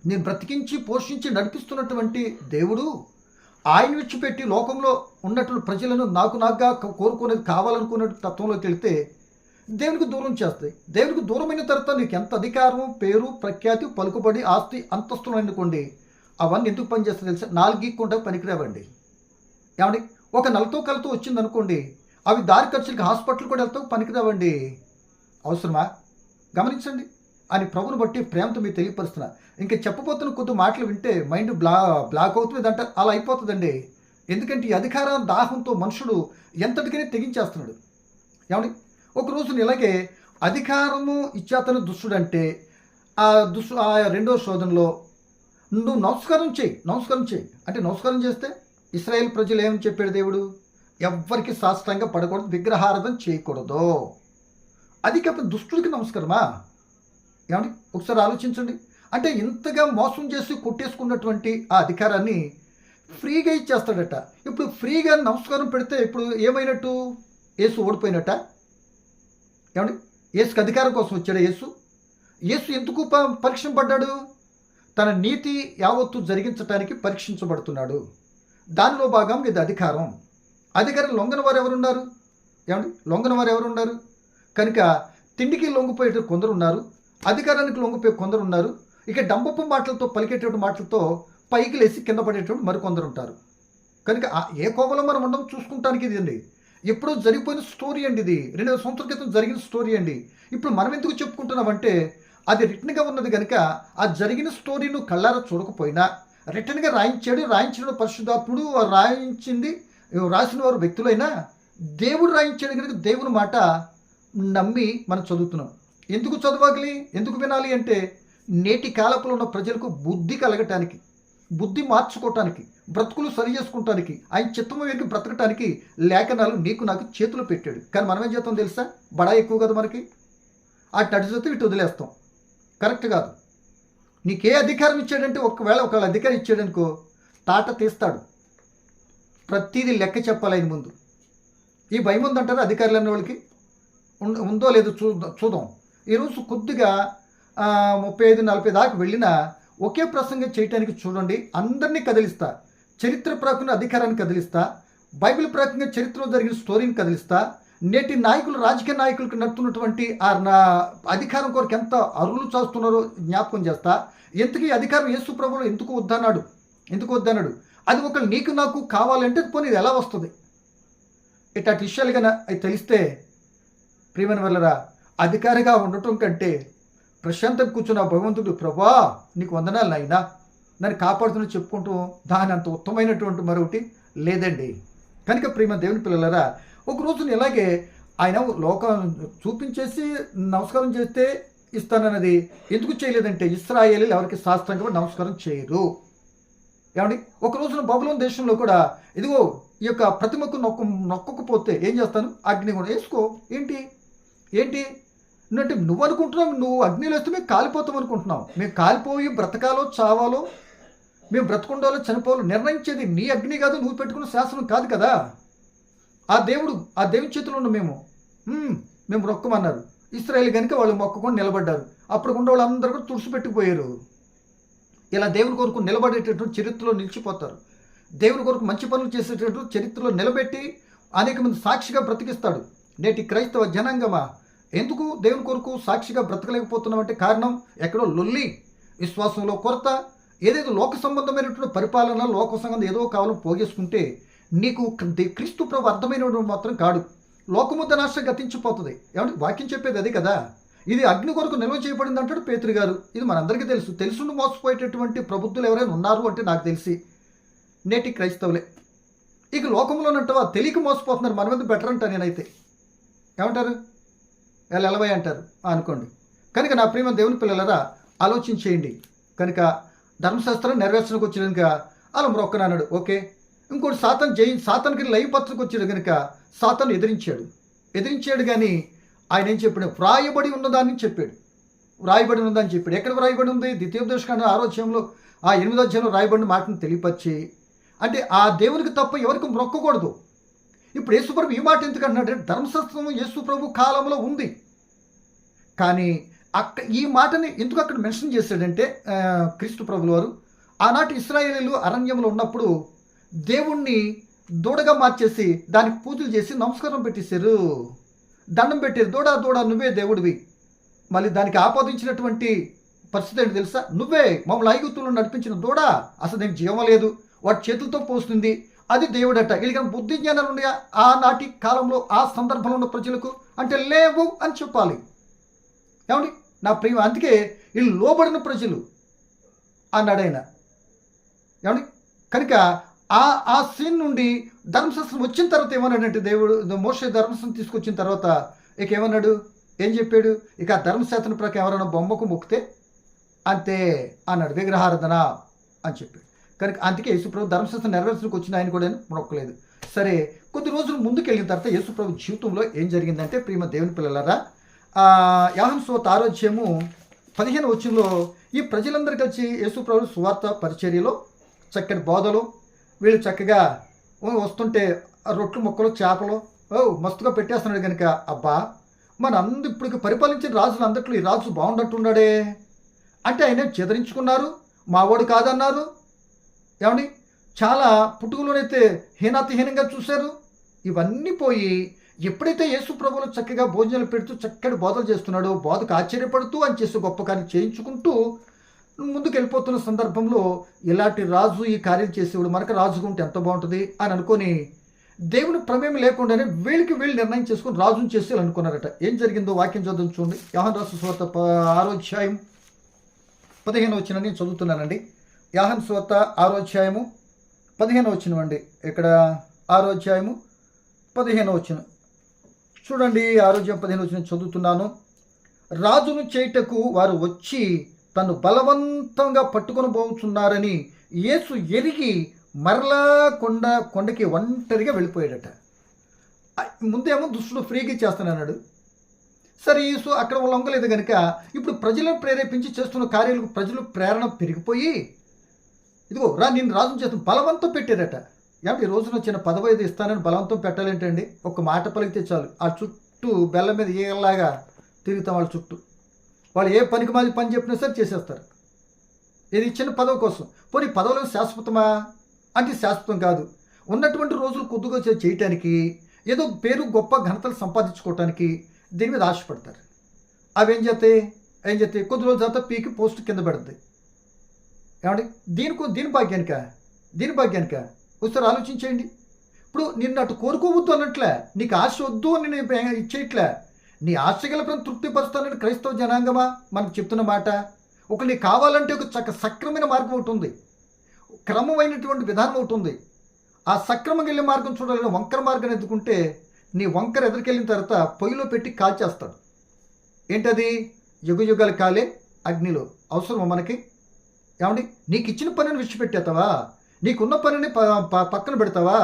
నేను బ్రతికించి పోషించి నడిపిస్తున్నటువంటి దేవుడు ఆయన విడిచిపెట్టి లోకంలో ఉన్నటువంటి ప్రజలను నాకుగా కోరుకునేది కావాలనుకునే తత్వంలోకి వెళితే దేవునికి దూరం చేస్తాయి. దేవునికి దూరమైన తర్వాత నీకు ఎంత అధికారం, పేరు, ప్రఖ్యాతి, పలుకుబడి, ఆస్తి, అంతస్తులు అనుకోండి, అవన్నీ ఎందుకు పనిచేస్తాయి తెలుసా? 4 గీక్కుంటా పనికిరావండి. ఏమండి, ఒక నలతో కలతో వచ్చింది అనుకోండి, అవి దారి ఖర్చులకి హాస్పిటల్ కూడా వెళ్తావు, పనికిరావండి. అవసరమా? గమనించండి. అని ప్రభుని బట్టి ప్రేమతో మీరు తెలియపరుస్తున్నా. ఇంకా చెప్పబోతున్న కొద్ది మాటలు వింటే మైండ్ బ్లాక్ అవుతుంది అంటే అలా అయిపోతుందండి. ఎందుకంటే ఈ అధికార దాహంతో మనుషుడు ఎంతటికైనా తెగించేస్తున్నాడు. ఏమండి, ఒక రోజున ఇలాగే అధికారము ఇచ్చేతను దుష్టుడంటే ఆ రెండో శోధనలో నువ్వు నమస్కారం చేయి అంటే నమస్కారం చేస్తే ఇశ్రాయేల్ ప్రజలు ఏమని చెప్పాడు దేవుడు? ఎవ్వరికి సాష్టాంగ పడకూడదు, విగ్రహారాధన చేయకూడదు. అది కాకపోతే దుష్టుడికి నమస్కారమా? ఏమండి, ఒకసారి ఆలోచించండి. అంటే ఇంతగా మోసం చేసి కొట్టేసుకున్నటువంటి ఆ అధికారాన్ని ఫ్రీగా ఇచ్చేస్తాడట. ఇప్పుడు ఫ్రీగా నమస్కారం పెడితే ఇప్పుడు ఏమైనట్టు? యేసు ఓడిపోయినట్ట. ఏమండి, యేసుకి అధికారం కోసం వచ్చాడు యేసు ఎందుకు పరీక్షింపబడ్డాడు? తన నీతి యావత్తు జరిగించడానికి పరీక్షించబడుతున్నాడు. దానిలో భాగం ఇది అధికారం. లొంగని వారు ఎవరున్నారు? ఏమండి, లొంగని వారు ఎవరున్నారు? కనుక తిండికి లొంగిపోయేట కొందరు ఉన్నారు, అధికారానికి లొంగిపోయే కొందరు ఉన్నారు. ఇక డంబపు మాటలతో పలికేటువంటి మాటలతో పైకి లేసి కింద పడేటువంటి మరికొందరు ఉంటారు. కనుక ఏ కోవలో మనం ఉండడం చూసుకుంటానికి ఇది అండి. ఎప్పుడో జరిగిపోయిన స్టోరీ అండి ఇది. 2000 సంవత్సరాల క్రితం జరిగిన స్టోరీ అండి. ఇప్పుడు మనం ఎందుకు చెప్పుకుంటున్నామంటే అది రిటర్న్గా ఉన్నది కనుక ఆ జరిగిన స్టోరీ నువ్వు కళ్ళారా చూడకపోయినా రిటర్న్గా రాయించిన పరిశుద్ధాత్ముడు రాసిన వారు వ్యక్తులైనా దేవుడు రాయించాడు కనుక దేవుని మాట నమ్మి మనం చదువుతున్నాం. ఎందుకు చదవాలి, ఎందుకు వినాలి అంటే నేటి కాలపులో ఉన్న ప్రజలకు బుద్ధి కలగటానికి, బుద్ధి మార్చుకోవటానికి, బ్రతుకులు సరి చేసుకోవటానికి, ఆయన చిత్తము వెనక బ్రతకటానికి లేఖనాలు నీకు నాకు చేతులు పెట్టాడు. కానీ మనం ఏం చేస్తాం తెలుసా? బడా ఎక్కువ కదా మనకి. అటు చదివితే ఇటు వదిలేస్తాం. కరెక్ట్ కాదు. నీకే అధికారం ఇచ్చాడంటే ఒకవేళ అధికారం ఇచ్చాడనుకో తాట తీస్తాడు. ప్రతిదీ లెక్క చెప్పాలి ఆయన ముందు. ఈ భయం ఉందంటారు అధికారులు అనే వాళ్ళకి? ఉందో లేదో చూద్దాం. ఈరోజు కొద్దిగా 35-40 దాకా వెళ్ళినా ఒకే ప్రసంగం చేయటానికి చూడండి, అందరినీ కదిలిస్తా. చరిత్ర ప్రకారం అధికారాన్ని కదిలిస్తా, బైబిల్ ప్రకారంగా చరిత్రలో జరిగిన స్టోరీని కదిలిస్తా. నేటి నాయకులు, రాజకీయ నాయకులకు నడుతున్నటువంటి నా అధికారం కొరకు ఎంత అరువులు చేస్తున్నారో జ్ఞాపకం చేస్తా. ఎందుకు ఈ అధికారం యేసు ప్రభువులో ఎందుకు వద్దన్నాడు? అది ఒక నీకు నాకు కావాలంటే పోనీ ఇది ఎలా వస్తుంది? ఇట్లాంటి విషయాలు కన్నా అవి తెలిస్తే ప్రియమైన వల్లరా, అధికారిగా ఉండటం కంటే ప్రశాంతం కూర్చున్న భగవంతుడు, ప్రభా నీకు వందనాలు నాయనా, నన్ను కాపాడుతున్నా చెప్పుకుంటూ దాని అంత ఉత్తమైనటువంటి మరొకటి లేదండి. కనుక ప్రియమైన దేవుని పిల్లలరా, ఒక రోజున ఇలాగే ఆయన లోకం చూపించేసి నమస్కారం చేస్తే ఇస్తానన్నది ఎందుకు చేయలేదంటే ఇశ్రాయేలీలు ఎవరికి శాస్త్రంగా నమస్కారం చేయరు. ఏమండి, ఒక రోజున బబులోను దేశంలో కూడా ఇదిగో ఈ యొక్క ప్రతిమకు నొక్కకపోతే ఏం చేస్తాను? అగ్ని కూడా వేసుకో. ఏంటి అంటే నువ్వు అనుకుంటున్నావు నువ్వు అగ్నిలో వేస్తే మేము కాలిపోతాం అనుకుంటున్నావు. మేము కాలిపోయి బ్రతకాలో చావాలో, మేము బ్రతకుండాలో చనిపోవాలో నిర్ణయించేది నీ అగ్ని కాదు, నువ్వు పెట్టుకున్న శాసనం కాదు కదా. ఆ దేవుని చేతిలో ఉన్న మేము మొక్కమన్నారు. ఇశ్రాయేలు కనుక వాళ్ళు మొక్కుకొని నిలబడ్డారు. అప్పుడు ఉన్న వాళ్ళందరూ కూడా తుడిచిపెట్టుకుపోయారు. ఇలా దేవుని కొరకు నిలబడేటటువంటి చరిత్రలో నిలిచిపోతారు. దేవుని కొరకు మంచి పనులు చేసేటటువంటి చరిత్రలో నిలబెట్టి అనేక మంది సాక్షిగా బ్రతికిస్తాడు. నేటి క్రైస్తవ జనాంగమా, ఎందుకు దేవుని కొరకు సాక్షిగా బ్రతకలేకపోతున్నాం అంటే కారణం ఎక్కడో లొల్లి, విశ్వాసంలో కొరత, ఏదేదో లోక సంబంధమైనటువంటి పరిపాలన, లోక సంబంధం ఏదో కావాలో పోగేసుకుంటే నీకు క్రీస్తు ప్రభు అర్థమైన మాత్రం కాడు. లోకముద్ద నాశ గతించిపోతుంది. ఏమంటే వాక్యం చెప్పేది అదే కదా. ఇది అగ్ని కొరకు నిల్వ చేయబడింది అంటాడు పేతురు గారు. ఇది మనందరికీ తెలుసుండి మోసపోయేటటువంటి ప్రబుద్ధులు ఎవరైనా ఉన్నారు అంటే నాకు తెలిసి నేటి క్రైస్తవులే. ఇక లోకంలోనంటవా తెలియక మోసపోతున్నారు. మన మీద బెటర్ అంటా నేనైతే. ఏమంటారు? ఎలవై అంటారు అనుకోండి. కనుక నా ప్రేమ దేవుని పిల్లలరా, ఆలోచించేయండి. కనుక ధర్మశాస్త్రం నెరవేర్చడానికి వచ్చిన కనుక అలా మొక్కనన్నాడు. ఓకే. ఇంకోటి సాతానికి లైవ్ పత్రిక వచ్చాడు కనుక సాతాను ఎదిరించాడు కానీ ఆయన ఏం చెప్పాడు? వ్రాయబడి ఉన్నదాన్ని చెప్పాడు. ఎక్కడ వ్రాయబడి ఉంది? ద్వితీయోపదేశకాండం 6వ అధ్యాయంలో 8వ అధ్యాయంలో రాయబడిన మాటను తెలియపరిచి, అంటే ఆ దేవునికి తప్ప ఎవరికి మొక్కకూడదు. ఇప్పుడు యేసుప్రభు ఈ మాట ఎందుకు అన్నాడు? ధర్మశాస్త్రం యేసుప్రభు కాలంలో ఉంది, కానీ ఈ మాటని ఎందుకు అక్కడ మెన్షన్ చేశాడంటే క్రీస్తు ప్రభుల వారు ఆనాటి ఇశ్రాయేలీలు అరణ్యంలో ఉన్నప్పుడు దేవుణ్ణి దూడగా మార్చేసి దానికి పూజలు చేసి నమస్కారం పెట్టేశారు, దండం పెట్టారు. దూడ నువ్వే దేవుడివి. మళ్ళీ దానికి ఆపాదించినటువంటి పరిస్థితి ఏంటి తెలుసా? నువ్వే మమ్మల్ని ఐగుప్తులో నడిపించిన దూడ, అసలు నీకు జీవం లేదు, వాటి చేతులతో పోస్తుంది, అది దేవుడట. వీళ్ళకి బుద్ధి జ్ఞానాలు ఉన్నాయా ఆనాటి కాలంలో, ఆ సందర్భంలో ఉన్న ప్రజలకు? అంటే లేవు అని చెప్పాలి. ఏమండి, నా ప్రియ, అందుకే వీళ్ళు లోబడిన ప్రజలు అన్నాడు ఆయన. ఏమండి, కనుక ఆ సీన్ నుండి ధర్మశాస్త్రం వచ్చిన తర్వాత ఏమన్నాడంటే, దేవుడు మోషే ధర్మశాస్త్రం తీసుకొచ్చిన తర్వాత ఇక ఏమన్నాడు, ఏం చెప్పాడు, ఇక ఆ ధర్మశాస్త్రం ప్రకారం ఎవరైనా బొమ్మకు మొక్కితే అంతే అన్నాడు, విగ్రహారాధన అని చెప్పాడు. కనుక అందుకే యేసుప్రభు ధర్మశాస్త్రం నెరవేర్చడానికి వచ్చిన ఆయన కూడా మొక్కలేదు. సరే, కొద్ది రోజులు ముందుకు వెళ్ళిన తర్వాత యేసుప్రభు జీవితంలో ఏం జరిగిందంటే, ప్రియమ దేవుని పిల్లలారా, యోహాను సువార్త 6వ అధ్యాయము 15వ వచనంలో ఈ ప్రజలందరూ కలిసి యేసుప్రభు సువార్త పరిచర్యలో చక్కటి బోధలు, వీళ్ళు చక్కగా వస్తుంటే రొట్లు మొక్కలు చేపలు మస్తుగా పెట్టేస్తున్నాడు. కనుక అబ్బా, ఇప్పుడు పరిపాలించిన రాజులు అందట్లో ఈ రాజు బాగుండట్టున్నాడే అంటే ఆయన చెదరించుకున్నారు, మావాడు కాదన్నారు. ఏమండి, చాలా పుట్టుకలోనైతే హీనాతిహీనంగా చూశారు. ఇవన్నీ పోయి ఎప్పుడైతే యేసు ప్రభువులు చక్కగా భోజనాలు పెడుతూ చక్కటి బోధలు చేస్తున్నాడో, బోధకు ఆశ్చర్యపడుతూ అని చేసి గొప్ప కార్యం చేయించుకుంటూ ముందుకు వెళ్ళిపోతున్న సందర్భంలో ఇలాంటి రాజు ఈ కార్యం చేసేవాడు మనకు రాజుగా ఉంటే ఎంత బాగుంటుంది అని అనుకొని దేవుని ప్రమేయం లేకుండానే వీళ్ళకి వీళ్ళు నిర్ణయం చేసుకుని రాజును చేసి అనుకున్నారట. ఏం జరిగిందో వాక్యం చదువు చూడండి. యోహాను రాసిన సువార్త 6వ అధ్యాయం 15వ వచనం నేను చదువుతున్నానండి. యోహాను సువార్త 6వ అధ్యాయము 15వ వచనం అండి. ఇక్కడ 6వ అధ్యాయము 15వ వచనం చూడండి. 6వ అధ్యాయం 15వ వచనం చదువుతున్నాను. రాజును చేయుటకు వారు వచ్చి తను బలవంతంగా పట్టుకొని పోతున్నారని యేసు ఎరిగి మరలా కొండకి ఒంటరిగా వెళ్ళిపోయాడట. ముందేమో దుష్టుడు ఫ్రీగా చేస్తానన్నాడు. సరే, యేసు అక్కడ లొంగలేదు కనుక ఇప్పుడు ప్రజలను ప్రేరేపించి చేస్తున్న కార్యాలకు ప్రజలు ప్రేరణ పెరిగిపోయి, ఇదిగో రా నేను రాజును చేస్తాను బలవంతం పెట్టారట. ఏమంటే ఈ రోజున వచ్చిన పదవి ఇస్తానని బలవంతం పెట్టాలేంటండి? ఒక మాట పలికితే చాలు ఆ చుట్టూ బెల్లం మీద ఏలాగా తిరుగుతాం వాళ్ళ చుట్టూ. వాళ్ళు ఏ పనికి మాది పని చెప్పినా సరే చేసేస్తారు. ఇది ఇచ్చిన పదవి కోసం. పోనీ పదవులు శాశ్వతమా అంటే శాశ్వతం కాదు. ఉన్నటువంటి రోజులు కొద్దిగా చేయటానికి, ఏదో పేరు గొప్ప ఘనతలు సంపాదించుకోవటానికి దీని మీద ఆశపడతారు. అవి ఏం చేస్తాయి కొద్ది రోజుల తర్వాత పీకి పోస్ట్ కింద పెడుతుంది. ఏమండి, దీని భాగ్యానిక ఒకసారి ఆలోచించేయండి. ఇప్పుడు నిన్ను అటు కోరుకోవద్దు అన్నట్లే, నీకు ఆశ వద్దు అని నేను ఇచ్చేయట్లే. నీ ఆశ గలపని తృప్తిపరుస్తానని క్రైస్తవ జనాంగమా మనకు చెప్తున్న మాట. ఒక నీకు కావాలంటే ఒక సక్రమైన మార్గం ఒకటి ఉంది, క్రమమైనటువంటి విధానం ఒకటి ఉంది. ఆ సక్రమంగా వెళ్ళే మార్గం చూడాలని వంకర మార్గం ఎదుర్కొంటే నీ వంకర ఎదురుకెళ్ళిన తర్వాత పొయ్యిలో పెట్టి కాల్చేస్తాడు. ఏంటది? యుగాలు కాలే అగ్నిలో. అవసరమా మనకి? ఏమండి, నీకు ఇచ్చిన పనిని విడిచిపెట్టేస్తావా? నీకున్న పనిని పక్కన పెడతావా?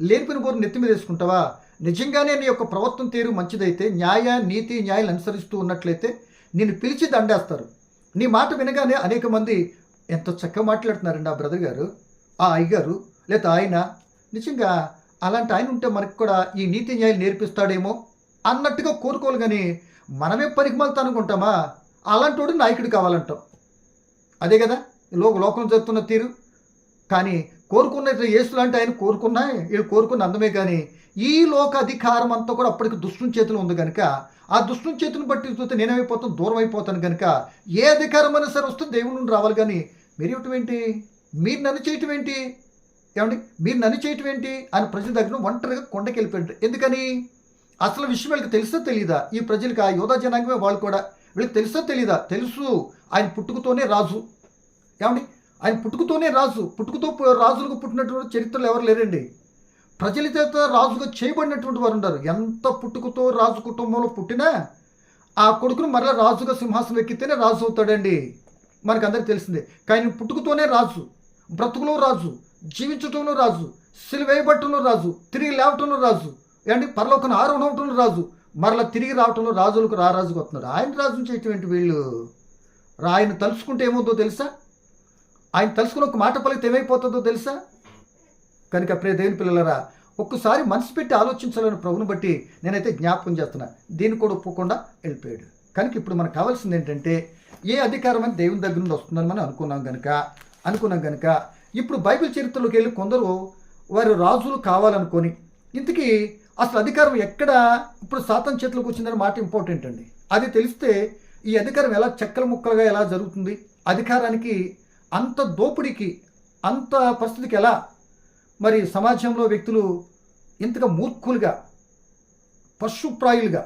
లేనిపోయిన బోరు నెత్తి మీద వేసుకుంటావా? నిజంగానే నీ యొక్క ప్రవర్తన తీరు మంచిదైతే, నీతి న్యాయాలు అనుసరిస్తూ ఉన్నట్లయితే నిన్ను పిలిచి దండేస్తారు. నీ మాట వినగానే అనేక మంది ఎంత చక్కగా మాట్లాడుతున్నారండి ఆ బ్రదర్ గారు, ఆ అయ్యగారు, లేదా ఆయన, నిజంగా అలాంటి ఆయన ఉంటే మనకు కూడా ఈ నీతి న్యాయాలు నేర్పిస్తాడేమో అన్నట్టుగా కోరుకోవాలి. కానీ మనమే పరిగమలుతా అనుకుంటామా? అలాంటి వాడు నాయకుడు కావాలంటాం. అదే కదా లోకం జరుగుతున్న తీరు. కానీ కోరుకున్న యేసు లాంటి ఆయన వీళ్ళు కోరుకున్న అందమే. కానీ ఈ లోక అధికారం అంతా కూడా అప్పటికి దుష్టుని చేతిలో ఉంది కనుక ఆ దుష్టుని చేతిని బట్టి చూస్తే నేనేమైపోతాను, దూరం అయిపోతాను. కనుక ఏ అధికారం అయినా సరే వస్తే దేవుని నుండి రావాలి. కానీ మీరు ఇవ్వటం ఏంటి, మీరు నన్ను చేయటం ఏంటి, ఏమండి మీరు నన్ను చేయటం ఏంటి అని ప్రజల దగ్గర ఒంటరిగా కొండకి వెళ్ళిపోయారు. ఎందుకని? అసలు విషయం వీళ్ళకి తెలుసో తెలీదా? ఈ ప్రజలకి, ఆ యోధా జనాంగమే వాళ్ళు కూడా, వీళ్ళకి తెలుసో తెలీదా? తెలుసు. ఆయన పుట్టుకతోనే రాజు. ఏమండి, ఆయన పుట్టుకతోనే రాజు. పుట్టుకతో రాజులకు పుట్టినటువంటి చరిత్రలు ఎవరు లేరండి. ప్రజల చేత రాజుగా చేయబడినటువంటి వారు ఉన్నారు. ఎంత పుట్టుకతో రాజు కుటుంబంలో పుట్టినా ఆ కొడుకును మరలా రాజుగా సింహాసనం ఎక్కితేనే రాజు అవుతాడండి. మనకు అందరికీ తెలిసిందే. కానీ పుట్టుకతోనే రాజు, బ్రతుకులో రాజు, జీవించటంలో రాజు, సిలువేయబట్టంలో రాజు, తిరిగి లేవటంలో రాజు, ఏమండి పరలోకం ఆరోహణం అవటంలో రాజు, మరలా తిరిగి రావటంలో రాజులకు రాజుగా వస్తున్నాడు. ఆయన రాజును చేయటం వీళ్ళు. ఆయన తలుచుకుంటే ఏమవుతుందో తెలుసా? ఆయన తలుచుకుని ఒక మాట పలికితే ఏమైపోతుందో తెలుసా? కనుక ప్రియ దేవుని పిల్లలరా, ఒక్కసారి మనసు పెట్టి ఆలోచించాలని ప్రభుని బట్టి నేనైతే జ్ఞాపకం చేస్తున్నా. దీన్ని కూడా ఒప్పుకుండా వెళ్ళిపోయాడు. కనుక ఇప్పుడు మనకు కావాల్సింది ఏంటంటే, ఏ అధికారం అని దేవుని దగ్గర నుండి వస్తుందని మనం అనుకున్నాం కనుక ఇప్పుడు బైబిల్ చరిత్రలోకి వెళ్ళి కొందరు వారు రాజులు కావాలనుకొని, ఇంతకీ అసలు అధికారం ఎక్కడ ఇప్పుడు సాతాను చేతిలోకి వచ్చిందని మాట ఇంపార్టెంట్ అండి. అది తెలిస్తే ఈ అధికారం ఎలా చెక్కల ముక్కలుగా ఎలా జరుగుతుంది, అధికారానికి అంత దోపిడీకి, అంత పరిస్థితికి ఎలా మరి సమాజంలో వ్యక్తులు ఇంతగా మూర్ఖులుగా, పశుప్రాయులుగా,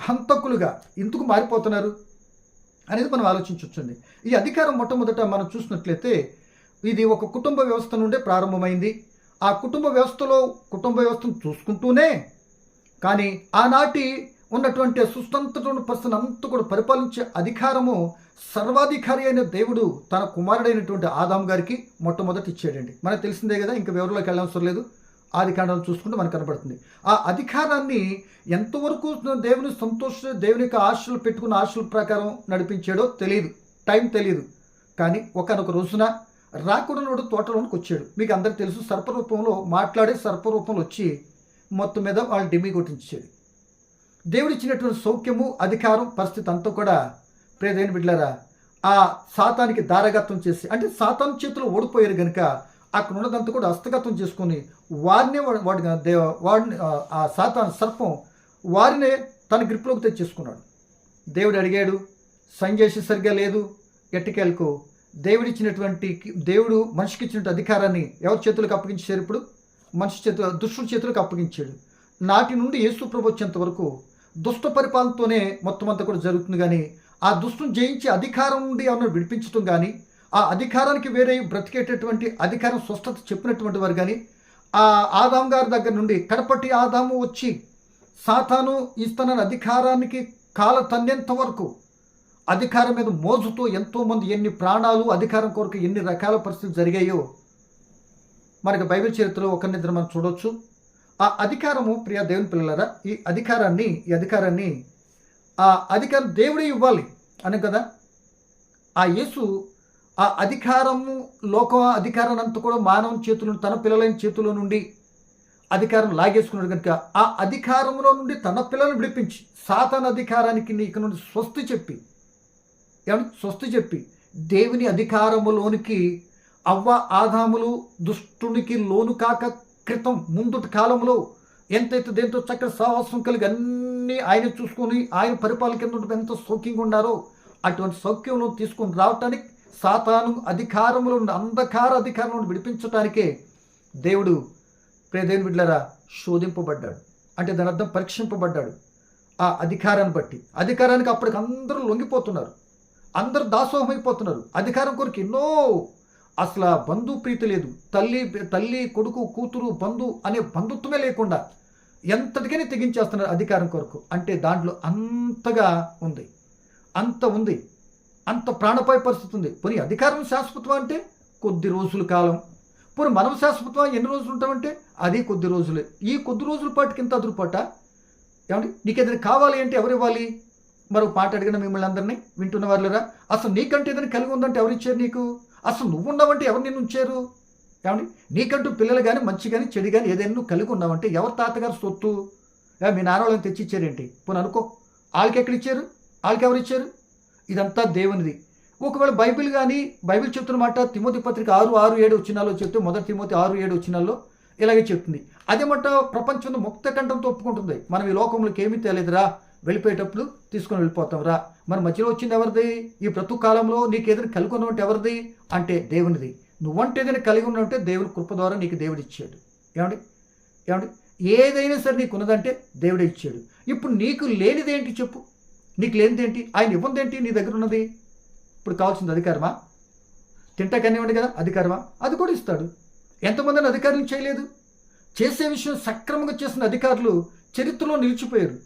హంతకులుగా ఎందుకు మారిపోతున్నారు అనేది మనం ఆలోచించవచ్చండి. ఈ అధికారం మొట్టమొదట మనం చూసినట్లయితే ఇది ఒక కుటుంబ వ్యవస్థ నుండే ప్రారంభమైంది. ఆ కుటుంబ వ్యవస్థను చూసుకుంటూనే కానీ ఆనాటి ఉన్నటువంటి సుస్తంత్రుని పర్సన్ అంతా కూడా పరిపాలించే అధికారము సర్వాధికారి అయిన దేవుడు తన కుమారుడైనటువంటి ఆదాం గారికి మొట్టమొదటి ఇచ్చాడండి. మనకు తెలిసిందే కదా, ఇంకా వివరంలోకి వెళ్ళవసరం లేదు. ఆది కాండం చూసుకుంటే మనకు కనబడుతుంది. ఆ అధికారాన్ని ఎంతవరకు దేవుని యొక్క ఆశలు పెట్టుకున్న ఆశల ప్రకారం నడిపించాడో తెలియదు, టైం తెలియదు. కానీ ఒకనొక రోజున రాకుడనోడు తోటలోనికి వచ్చాడు. మీకు అందరికి తెలుసు, సర్పరూపంలో మాట్లాడే సర్పరూపంలో వచ్చి మొత్తం మీద వాళ్ళు డిమ్మి కొట్టించాడు. దేవుడిచ్చినటువంటి సౌఖ్యము, అధికారం, పరిస్థితి అంతా కూడా ప్రియమైన బిడ్డలారా ఆ సాతానికి దారగత్వం చేసి, అంటే సాతాను చేతిలో ఓడిపోయారు కనుక అక్కడ ఉన్నదంతా కూడా హస్తగతం చేసుకొని వాడిని ఆ సాతాను సర్పం వారినే తన గ్రిప్లోకి తెచ్చేసుకున్నాడు. దేవుడు అడిగాడు, సంజేసి సరిగ్గా లేదు, ఎట్టికెళ్ళకు. దేవుడు మనిషికి ఇచ్చినటువంటి అధికారాన్ని ఎవరి చేతులకు అప్పగించారు? ఇప్పుడు మనిషి దుష్టుల చేతులకు అప్పగించాడు. నాటి నుండి యేసు ప్రభు వచ్చేంత వరకు దుష్ట పరిపాలనతోనే మొత్తం అంతా కూడా జరుగుతుంది. కానీ ఆ దుష్టును జయించి అధికారం నుండి ఏమన్నా విడిపించడం కానీ, ఆ అధికారానికి వేరే బ్రతికేటటువంటి అధికారం స్పష్టత చెప్పినటువంటి వారు కానీ, ఆ ఆదాం గారి దగ్గర నుండి కడపటి ఆదాము వచ్చి సాతాను ఇస్తున్న అధికారానికి కాల తన్నేంత వరకు అధికారం మీద మోజుతో ఎంతోమంది ఎన్ని ప్రాణాలు అధికారం కొరకు ఎన్ని రకాల పరిస్థితులు జరిగాయో మనకి బైబిల్ చరిత్రలో ఒకరినిద్దరు మనం చూడవచ్చు. ఆ అధికారము ప్రియ దేవుని పిల్లలారా, ఈ అధికారం దేవుడే ఇవ్వాలి అని కదా. ఆ యేసు ఆ అధికారము అధికారాన్ని అంతా కూడా మానవ చేతుల తన పిల్లలైన చేతుల నుండి అధికారం లాగేసుకున్నాడు కనుక ఆ అధికారంలో నుండి తన పిల్లలను విడిపించి సాతాను అధికారానికి ఇక నుండి స్వస్తి చెప్పి దేవుని అధికారములోనికి అవ్వ ఆదాములు దుష్టునికి లోను కాక క్రితం ముందుటి కాలంలో ఎంతైతే దేంతో చక్కటి సాహసం కలిగి అన్నీ ఆయన చూసుకొని ఆయన పరిపాలన కింద ఎంత సౌఖ్యంగా ఉన్నారో అటువంటి సౌఖ్యంలో తీసుకొని రావటానికి సాతాను అధికారంలో నుండి అంధకార అధికారం నుండి విడిపించడానికే దేవుడు ప్రియదేవుని బిడ్డలారా శోధింపబడ్డాడు. అంటే దాని అర్థం పరీక్షింపబడ్డాడు. ఆ అధికారాన్ని బట్టి అధికారానికి అప్పటికి అందరూ లొంగిపోతున్నారు, అందరూ దాసోహమైపోతున్నారు. అధికారం కొరకు ఎన్నో అసలు బంధు ప్రీతి లేదు, తల్లి కొడుకు కూతురు బంధు అనే బంధుత్వమే లేకుండా ఎంతటికైనా తెగించేస్తున్నారు అధికారం కొరకు. అంటే దాంట్లో అంతగా ఉంది, అంత ప్రాణపాయ పరిస్థితి ఉంది. పోనీ అధికారం శాశ్వతం అంటే కొద్ది రోజుల కాలం, పోనీ మనం శాశ్వతం ఎన్ని రోజులు ఉంటామంటే అది కొద్ది రోజులే. ఈ కొద్ది రోజుల పాటుకి ఇంత అదురుపాట ఏమండి? నీకు ఏదైనా కావాలి అంటే ఎవరు ఇవ్వాలి? మరో పాట అడిగిన మిమ్మల్ని అందరినీ వింటున్న వాళ్ళరా, అసలు నీకంటే ఏదైనా కలిగి ఉందంటే ఎవరు ఇచ్చారు నీకు? అసలు నువ్వు ఉన్నావంటే ఎవరు నిన్ను ఉంచారు? ఏమండి? నీకంటూ పిల్లలు కానీ మంచి కానీ చెడు కానీ ఏదైనా నువ్వు కలిగి ఉన్నావంటే ఎవరు తాతగారు సొత్తు? మీ నాన్న వాళ్ళని తెచ్చి ఇచ్చారేంటి? పోనీ అనుకో, వాళ్ళకి ఎక్కడ ఇచ్చారు? వాళ్ళకి ఎవరు ఇచ్చారు? ఇదంతా దేవునిది. ఒకవేళ బైబిల్ చెప్తున్న మాట తిమోతి పత్రిక 6:6-7 వచనాల్లో చెప్తే, మొదటి తిమోతి 6:7 వచనాల్లో ఇలాగే చెప్తుంది. అదే మాట ప్రపంచంలో ముక్త కంఠంతో ఒప్పుకుంటుంది. మనం ఈ లోకంలోకి ఏమీ తెలియదురా, వెళ్ళిపోయేటప్పుడు తీసుకొని వెళ్ళిపోతాం రా. మరి మధ్యలో వచ్చింది ఎవరిది? ఈ బ్రతుకు కాలంలో నీకు ఏదైనా కలిగి ఉన్నవంటే ఎవరిది అంటే దేవునిది. నువ్వంటే ఏదైనా కలిగి ఉన్నవంటే దేవుని కృప ద్వారా నీకు దేవుడు ఇచ్చాడు. ఏమండి? ఏదైనా సరే నీకు ఉన్నదంటే దేవుడే ఇచ్చాడు. ఇప్పుడు నీకు లేనిదేంటి చెప్పు? నీకు లేనిదేంటి? ఆయన ఇవ్వందేంటి? నీ దగ్గర ఉన్నది. ఇప్పుడు కావాల్సింది అధికారమా? తింటా కనివ్వండి కదా, అధికారమా? అది కూడా ఇస్తాడు. ఎంతమందిని అధికారులు చేయలేదు? చేసే విషయం సక్రమంగా చేసిన అధికారులు చరిత్రలో నిలిచిపోయారు.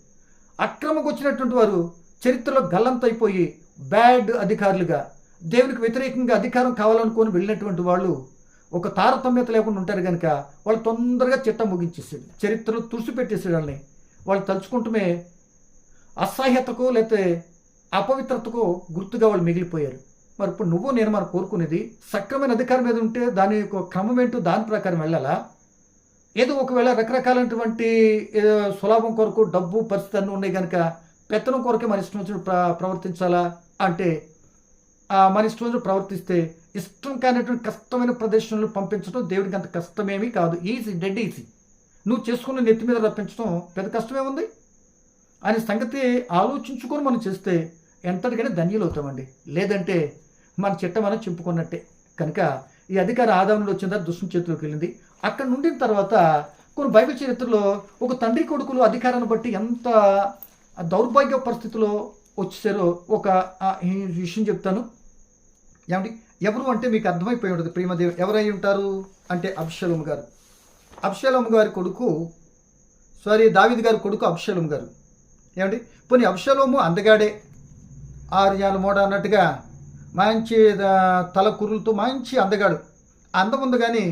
అక్రమంగా వచ్చినటువంటి వారు చరిత్రలో గల్లంతైపోయి బ్యాడ్ అధికారులుగా, దేవునికి వ్యతిరేకంగా అధికారం కావాలనుకొని వెళ్ళినటువంటి వాళ్ళు ఒక తారతమ్యత లేకుండా ఉంటారు కనుక వాళ్ళు తొందరగా చట్టం ముగించేసాడు, చరిత్రలో తుడిచిపెట్టేసాడు. వాళ్ళని వాళ్ళు తలుచుకుంటూనే అసహ్యతకు లేకపోతే అపవిత్రతకు గుర్తుగా వాళ్ళు మిగిలిపోయారు. మరి ఇప్పుడు నేను మనం కోరుకునేది సక్రమైన అధికారం మీద ఉంటే దాని యొక్క క్రమం ఏంటో దాని ప్రకారం వెళ్ళాలా? ఏదో ఒకవేళ రకరకాలైనటువంటి సులభం కొరకు డబ్బు పరిస్థితి అన్నీ ఉన్నాయి కనుక పెత్తనం కొరకే మన ఇష్టం వచ్చిన ప్రవర్తించాలా అంటే మన ఇష్టం వచ్చిన ప్రవర్తిస్తే ఇష్టం కానిటువంటి కష్టమైన ప్రదేశంలో పంపించడం దేవుడికి అంత కష్టమేమీ కాదు. Dead easy. నువ్వు చేసుకున్న నెత్తి మీద రప్పించడం పెద్ద కష్టమేముంది అనే సంగతి ఆలోచించుకొని మనం చేస్తే ఎంతటికైనా ధన్యులు అవుతామండి. లేదంటే మన చిట్ట మనం చింపుకున్నట్టే. కనుక ఈ అధికార ఆదాయంలో వచ్చిన తర్వాత దుష్టుని చేతిలోకి వెళ్ళింది. అక్కడ నుండిన తర్వాత కొన్ని బైబిల్ చరిత్రలో ఒక తండ్రి కొడుకులు అధికారాన్ని బట్టి ఎంత దౌర్భాగ్య పరిస్థితిలో వచ్చేసారో ఒక ఈ విషయం చెప్తాను. ఏమండి, ఎవరు అంటే మీకు అర్థమైపోయి ఉంటుంది ప్రియమదేవి ఎవరై ఉంటారు అంటే అబ్షలోము గారు. అబ్షలోము గారి కొడుకు, దావీదు గారి కొడుకు అబ్షలోము గారు. ఏమండి, పోనీ అబ్షలోము అందగాడే, ఆర్యాల మోడ అన్నట్టుగా మంచి తల కుర్రులతో మంచి అందగాడు. అందం ఉంది కానీ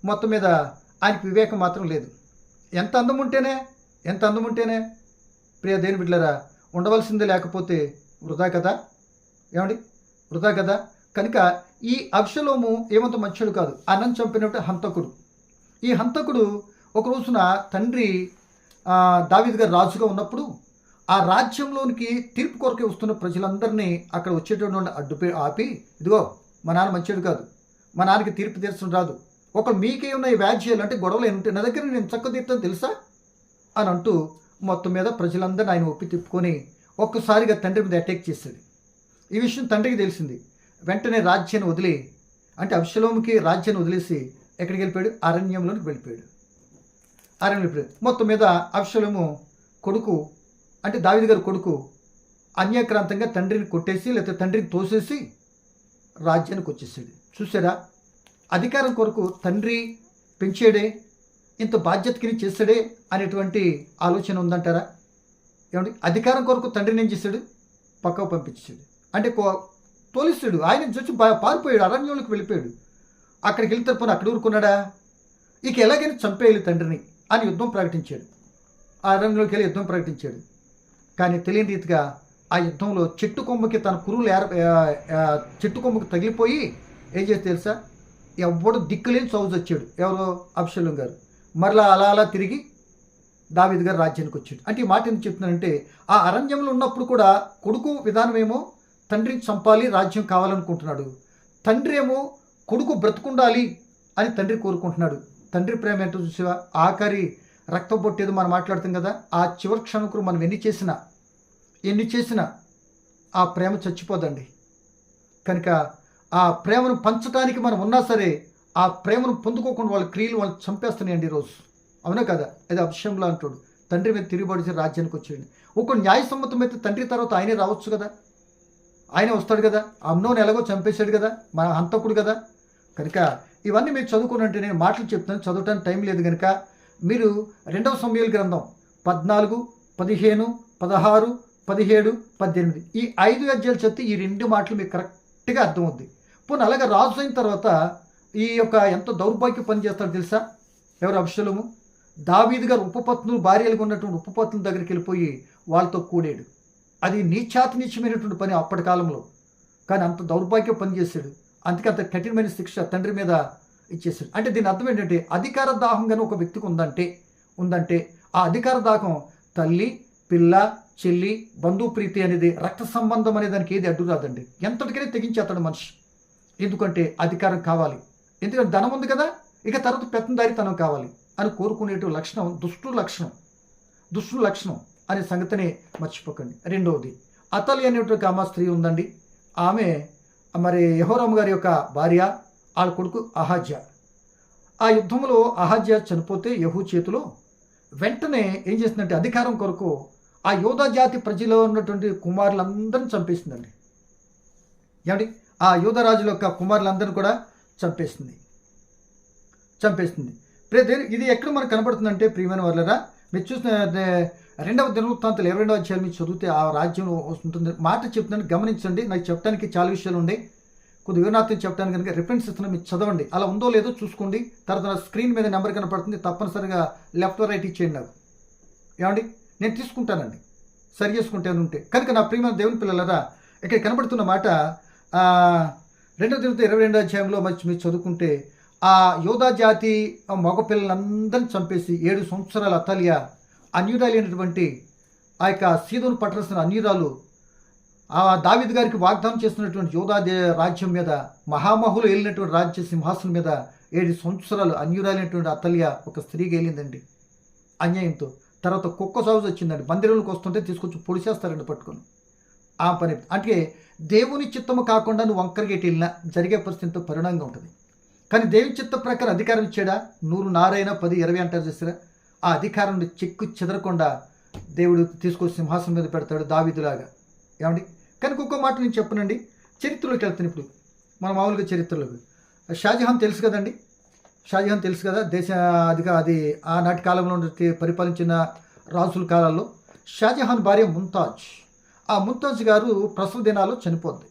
మొత్తం మీద ఆయనకి వివేకం మాత్రం లేదు. ఎంత అందం ఉంటేనే ప్రియ దేని బిడ్డలారా ఉండవలసిందే, లేకపోతే వృధా కదా. ఏమండి, వృధా కదా. కనుక ఈ అబ్షలోము ఏమంత మంచోడు కాదు, అన్నం చంపినట్టు హంతకుడు. ఈ హంతకుడు ఒక రోజున తండ్రి దావీదు గారు రాజుగా ఉన్నప్పుడు ఆ రాజ్యంలోనికి తీర్పు కొరకే వస్తున్న ప్రజలందరినీ అక్కడ వచ్చేటటువంటి ఆపి, ఇదిగో మా నాన్న మంచోడు కాదు, మా నాన్నకి తీర్పు తీర్చడం రాదు, ఒకళ్ళు మీకే ఉన్న ఈ వ్యాజ్యాలు అంటే గొడవలు ఏంటంటే నా దగ్గర నేను చక్కదిద్దాను తెలుసా అని అంటూ మొత్తం మీద ప్రజలందరినీ ఆయన ఒప్పి తిప్పుకొని ఒక్కసారిగా తండ్రి మీద అటాక్ చేశాడు. ఈ విషయం తండ్రికి తెలిసింది. వెంటనే రాజ్యాన్ని వదిలి, అంటే అబ్షలోముకి రాజ్యాన్ని వదిలేసి ఎక్కడికి వెళ్ళిపోయాడు? అరణ్యంలోనికి వెళ్ళిపోయాడు. మొత్తం మీద అబ్షలోము కొడుకు అంటే దావీదు గారి కొడుకు అన్యాక్రాంతంగా తండ్రిని కొట్టేసి లేకపోతే తండ్రిని తోసేసి రాజ్యానికి వచ్చేసాడు. చూసారా, అధికారం కొరకు తండ్రి పెంచాడే, ఇంత బాధ్యతకిని చేశాడే అనేటువంటి ఆలోచన ఉందంటారా? ఏమండి, అధికారం కొరకు తండ్రిని ఏం చేశాడు? పక్కకు పంపించాడు, అంటే తోలిస్తాడు. ఆయన చూసి పారిపోయాడు, అరణ్యంలోకి వెళ్ళిపోయాడు. అక్కడికి వెళ్తే పోనీ అక్కడ ఊరుకున్నాడా? ఇక ఎలాగైనా చంపేయాలి తండ్రిని అని యుద్ధం ప్రకటించాడు. ఆ అరణ్యంలోకి వెళ్ళి యుద్ధం ప్రకటించాడు. కానీ తెలియని రీతిగా ఆ యుద్ధంలో చెట్టు కొమ్మకి తన కురులు చెట్టు కొమ్మకి తగిలిపోయి ఏం చేస్తే తెలుసా, ఎవడు దిక్కులేని చౌజ్ వచ్చాడు. ఎవరో అబ్షలోము గారు. మరలా అలా తిరిగి దావీదు గారు రాజ్యానికి వచ్చాడు. అంటే ఈ మాట ఎందుకు చెప్తున్నానంటే, ఆ అరణ్యంలో ఉన్నప్పుడు కూడా కొడుకు విధానం ఏమో తండ్రిని చంపాలి, రాజ్యం కావాలనుకుంటున్నాడు. తండ్రి ఏమో కొడుకు బ్రతుకుండాలి అని తండ్రి కోరుకుంటున్నాడు. తండ్రి ప్రేమ ఏంటో చూసేవా, ఆఖరి రక్తం పొట్టేదో మనం మాట్లాడుతాం కదా, ఆ చివరి క్షణకులు మనం ఎన్ని చేసినా ఆ ప్రేమ చచ్చిపోదండి. కనుక ఆ ప్రేమను పంచడానికి మనం ఉన్నా సరే ఆ ప్రేమను పొందుకోకుండా వాళ్ళ క్రియలు వాళ్ళు చంపేస్తున్నాయండి ఈరోజు. అవునా కదా? అది అభిషేకంలో అంటాడు, తండ్రి మీద తిరిగిబడి రాజ్యానికి వచ్చాడు. ఒక న్యాయసమ్మతమైతే తండ్రి తర్వాత ఆయనే రావచ్చు కదా, ఆయనే వస్తాడు కదా. అమ్నోని ఎలాగో చంపేశాడు కదా, మన హంతకుడు కదా. కనుక ఇవన్నీ మీరు చదువుకున్నట్టే నేను మాటలు చెప్తాను, చదవటానికి టైం లేదు కనుక మీరు 2వ సమూయేలు గ్రంథం 14, 15, 16, 17, 18 ఈ 5 అధ్యాయాలు చదివి ఈ 2 మాటలు మీకు కరెక్ట్గా అర్థమవుద్ది. పోనీ అలాగే రాజు అయిన తర్వాత ఈ యొక్క ఎంత దౌర్భాగ్య పని చేస్తాడో తెలుసా? ఎవరు? అబ్షలోము. దావీదు గారు ఉపపత్నులు, భార్యలుగా ఉన్నటువంటి ఉపపత్నుల దగ్గరికి వెళ్ళిపోయి వాళ్ళతో కూడాడు. అది నీచమైనటువంటి పని అప్పటి కాలంలో. కానీ అంత దౌర్భాగ్య పని చేశాడు. అందుకే అంత కఠినమైన శిక్ష తండ్రి మీద ఇచ్చేసాడు. అంటే దీని అర్థం ఏంటంటే, అధికార దాహం కానీ ఒక వ్యక్తికి ఉందంటే ఆ అధికార దాహం తల్లి, పిల్ల, చెల్లి, బంధుప్రీతి అనేది, రక్త సంబంధం అనే దానికి ఏది అడ్డు రాదండి. ఎంతటికైనా తెగించేస్తాడు మనిషి. ఎందుకంటే అధికారం కావాలి, ఎందుకంటే ధనం ఉంది కదా, ఇక తర్వాత పెత్తందారితనం కావాలి అని కోరుకునేటువంటి లక్షణం దుష్టు లక్షణం అనే సంగతిని మర్చిపోకండి. రెండవది, అతలి అనేటువంటి ఆమె స్త్రీ ఉందండి. ఆమె మరి యెహోరాము గారి యొక్క భార్య, వాళ్ళ కొడుకు అహాజ్యా. ఆ యుద్ధంలో అహాజ్యా చనిపోతే యెహూ చేతిలో వెంటనే ఏం చేసిందంటే అధికారం కొరకు ఆ యోధా జాతి ప్రజలో ఉన్నటువంటి కుమారులందరినీ చంపేసిందండి. ఏమండి, ఆ యోధరాజుల యొక్క కుమారులందరినీ కూడా చంపేస్తుంది. ఇది ఎక్కడ మనకు కనబడుతుందంటే, ప్రియమైన వాళ్ళరా, మీరు చూసిన 2వ దినవృత్తాంతాలు 22వ అధ్యాయం మీరు చదివితే ఆ రాజ్యం ఉంటుంది. మాట చెప్తున్నాను, గమనించండి. నాకు చెప్పడానికి చాలా విషయాలు ఉన్నాయి, కొద్దిగా వివరణార్థం చెప్పడానికి కనుక రిఫరెన్స్ ఇస్తున్నాను, మీరు చదవండి. అలా ఉందో లేదో చూసుకోండి. తర్వాత నా స్క్రీన్ మీద నెంబర్ కనపడుతుంది, తప్పనిసరిగా లెఫ్ట్ రైట్ ఇచ్చేయండి నాకు. ఏమండి, నేను తీసుకుంటానండి, సరి చేసుకుంటాను ఉంటే. కనుక నా ప్రియమైన దేవుని పిల్లలరా, ఇక్కడ కనబడుతున్న మాట 2వ దినవృత్తాంతం 22వ అధ్యాయంలో మీరు చదువుకుంటే, ఆ యోధా జాతి మగపిల్లలందరినీ చంపేసి 7 సంవత్సరాల అతలియా, అన్యురాలు అయినటువంటి ఆ యొక్క సీదోను పట్టణస్థుల అన్యురాలు ఆ దావీదు గారికి వాగ్దానం చేస్తున్నటువంటి యోధా రాజ్యం మీద, మహామహులు వెళ్ళినటువంటి రాజ్య సింహాసనం మీద 7 సంవత్సరాలు అన్యురాలైనటువంటి అతలియా ఒక స్త్రీకి వెళ్ళిందండి అన్యాయంతో. తర్వాత కుక్క సాగు వచ్చిందండి, మందిరంలోకి వస్తుంటే తీసుకొచ్చి పొడిచేస్తారండి పట్టుకొని. ఆ పని అంటే దేవుని చిత్తము కాకుండా నువ్వు వంకరగేటి వెళ్ళినా జరిగే పరిస్థితితో పరిణామంగా ఉంటుంది. కానీ దేవుని చిత్త ప్రకారం అధికారం ఇచ్చాడా? 100 నారైనా 10, 20 అంటారు చేస్తారా? ఆ అధికారాన్ని చెక్కు చెదరకుండా దేవుడు తీసుకొచ్చి సింహాసనం మీద పెడతాడు దావీదులాగా. ఏమండి? కనుక ఒక్కో మాట నేను చెప్పనండి. చరిత్రలోకి వెళ్తాను ఇప్పుడు. మన మామూలుగా చరిత్రలోకి. షాజహాన్ తెలుసు కదండి. షాజహాన్ తెలుసు కదా. అది ఆనాటి కాలంలో పరిపాలించిన రాజుల కాలాల్లో షాజహాన్ భార్య ముంతాజ్. ఆ ముంతాజ్ గారు ప్రసవ దినాల్లో చనిపోద్ది.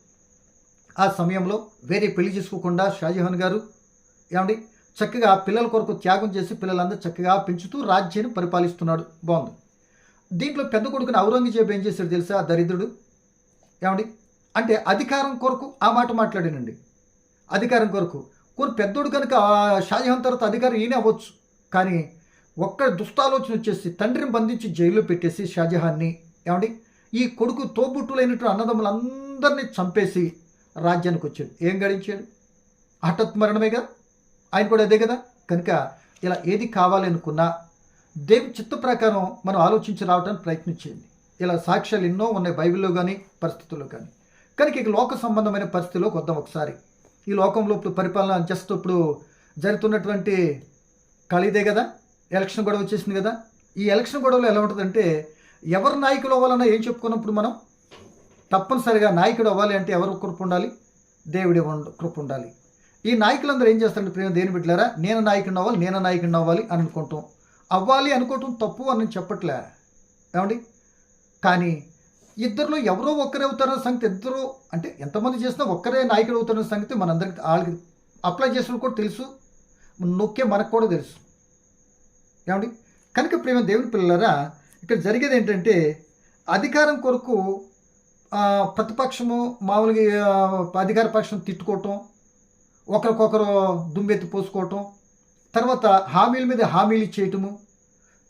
ఆ సమయంలో వేరే పెళ్లి చేసుకోకుండా షాజహాన్ గారు ఏమండి చక్కగా పిల్లల కొరకు త్యాగం చేసి పిల్లలందరూ చక్కగా పెంచుతూ రాజ్యాన్ని పరిపాలిస్తున్నాడు. బాగుంది. దీంట్లో పెద్ద కొడుకుని ఔరంగజేబు ఏం చేశాడు తెలుసా? దరిద్రుడు. ఏమండి అంటే అధికారం కొరకు ఆ మాట మాట్లాడానండి. అధికారం కొరకు కొన్ని పెద్దోడు కనుక షాజహాన్ తర్వాత అధికారం ఈయన అవ్వచ్చు. కానీ ఒక్క దుష్టాలోచన వచ్చేసి తండ్రిని బంధించి జైల్లో పెట్టేసి షాజహాన్ని ఏమండి ఈ కొడుకు తోబుట్టులైనటువంటి అన్నదమ్ములందరినీ చంపేసి రాజ్యానికి వచ్చాడు. ఏం గడించాడు? హఠాత్ మరణమే కదా. ఆయన కూడా అదే కదా. కనుక ఇలా ఏది కావాలనుకున్నా దేవుని చిత్త ప్రకారం మనం ఆలోచించి రావడానికి ప్రయత్నించేయండి. ఇలా సాక్ష్యాలు ఎన్నో ఉన్నాయి బైబిల్లో కానీ పరిస్థితుల్లో కానీ. కనుక ఇక లోక సంబంధమైన పరిస్థితిలోకి వద్దాం ఒకసారి. ఈ లోకంలో ఇప్పుడు పరిపాలన జస్ట్ ఇప్పుడు జరుగుతున్నటువంటి ఖాళీదే కదా. ఎలక్షన్ గొడవ వచ్చేసింది కదా. ఈ ఎలక్షన్ గొడవలో ఎలా ఉంటుందంటే ఎవరు నాయకులు అవ్వాలన్నా ఏం చెప్పుకున్నప్పుడు మనం తప్పనిసరిగా నాయకుడు అవ్వాలి అంటే ఎవరు కృప ఉండాలి? దేవుడి కృప ఉండాలి. ఈ నాయకులందరూ ఏం చేస్తారంటే ప్రేమ దేని బిడ్డలారా, నేను నాయకుడిని అవ్వాలి అని అనుకుంటాం. అవ్వాలి అనుకోవటం తప్పు అని నేను చెప్పట్లే. ఏమండి? కానీ ఇద్దరిలో ఎవరో ఒక్కరే అవుతారన్న సంగతి, ఇద్దరు అంటే ఎంతమంది చేసినా ఒక్కరే నాయకుడు అవుతారన్న సంగతి మనందరికి వాళ్ళకి అప్లై చేసిన కూడా తెలుసు, నొక్కే మనకు కూడా తెలుసు. ఏమండి? కనుక ప్రేమ దేవుని పిల్లలారా, ఇక్కడ జరిగేది ఏంటంటే అధికారం కొరకు ప్రతిపక్షము మామూలుగా అధికార పక్షం తిట్టుకోవటం, ఒకరికొకరు దుమ్మెత్తి పోసుకోవటం, తర్వాత హామీల మీద హామీలు ఇచ్చేయటము,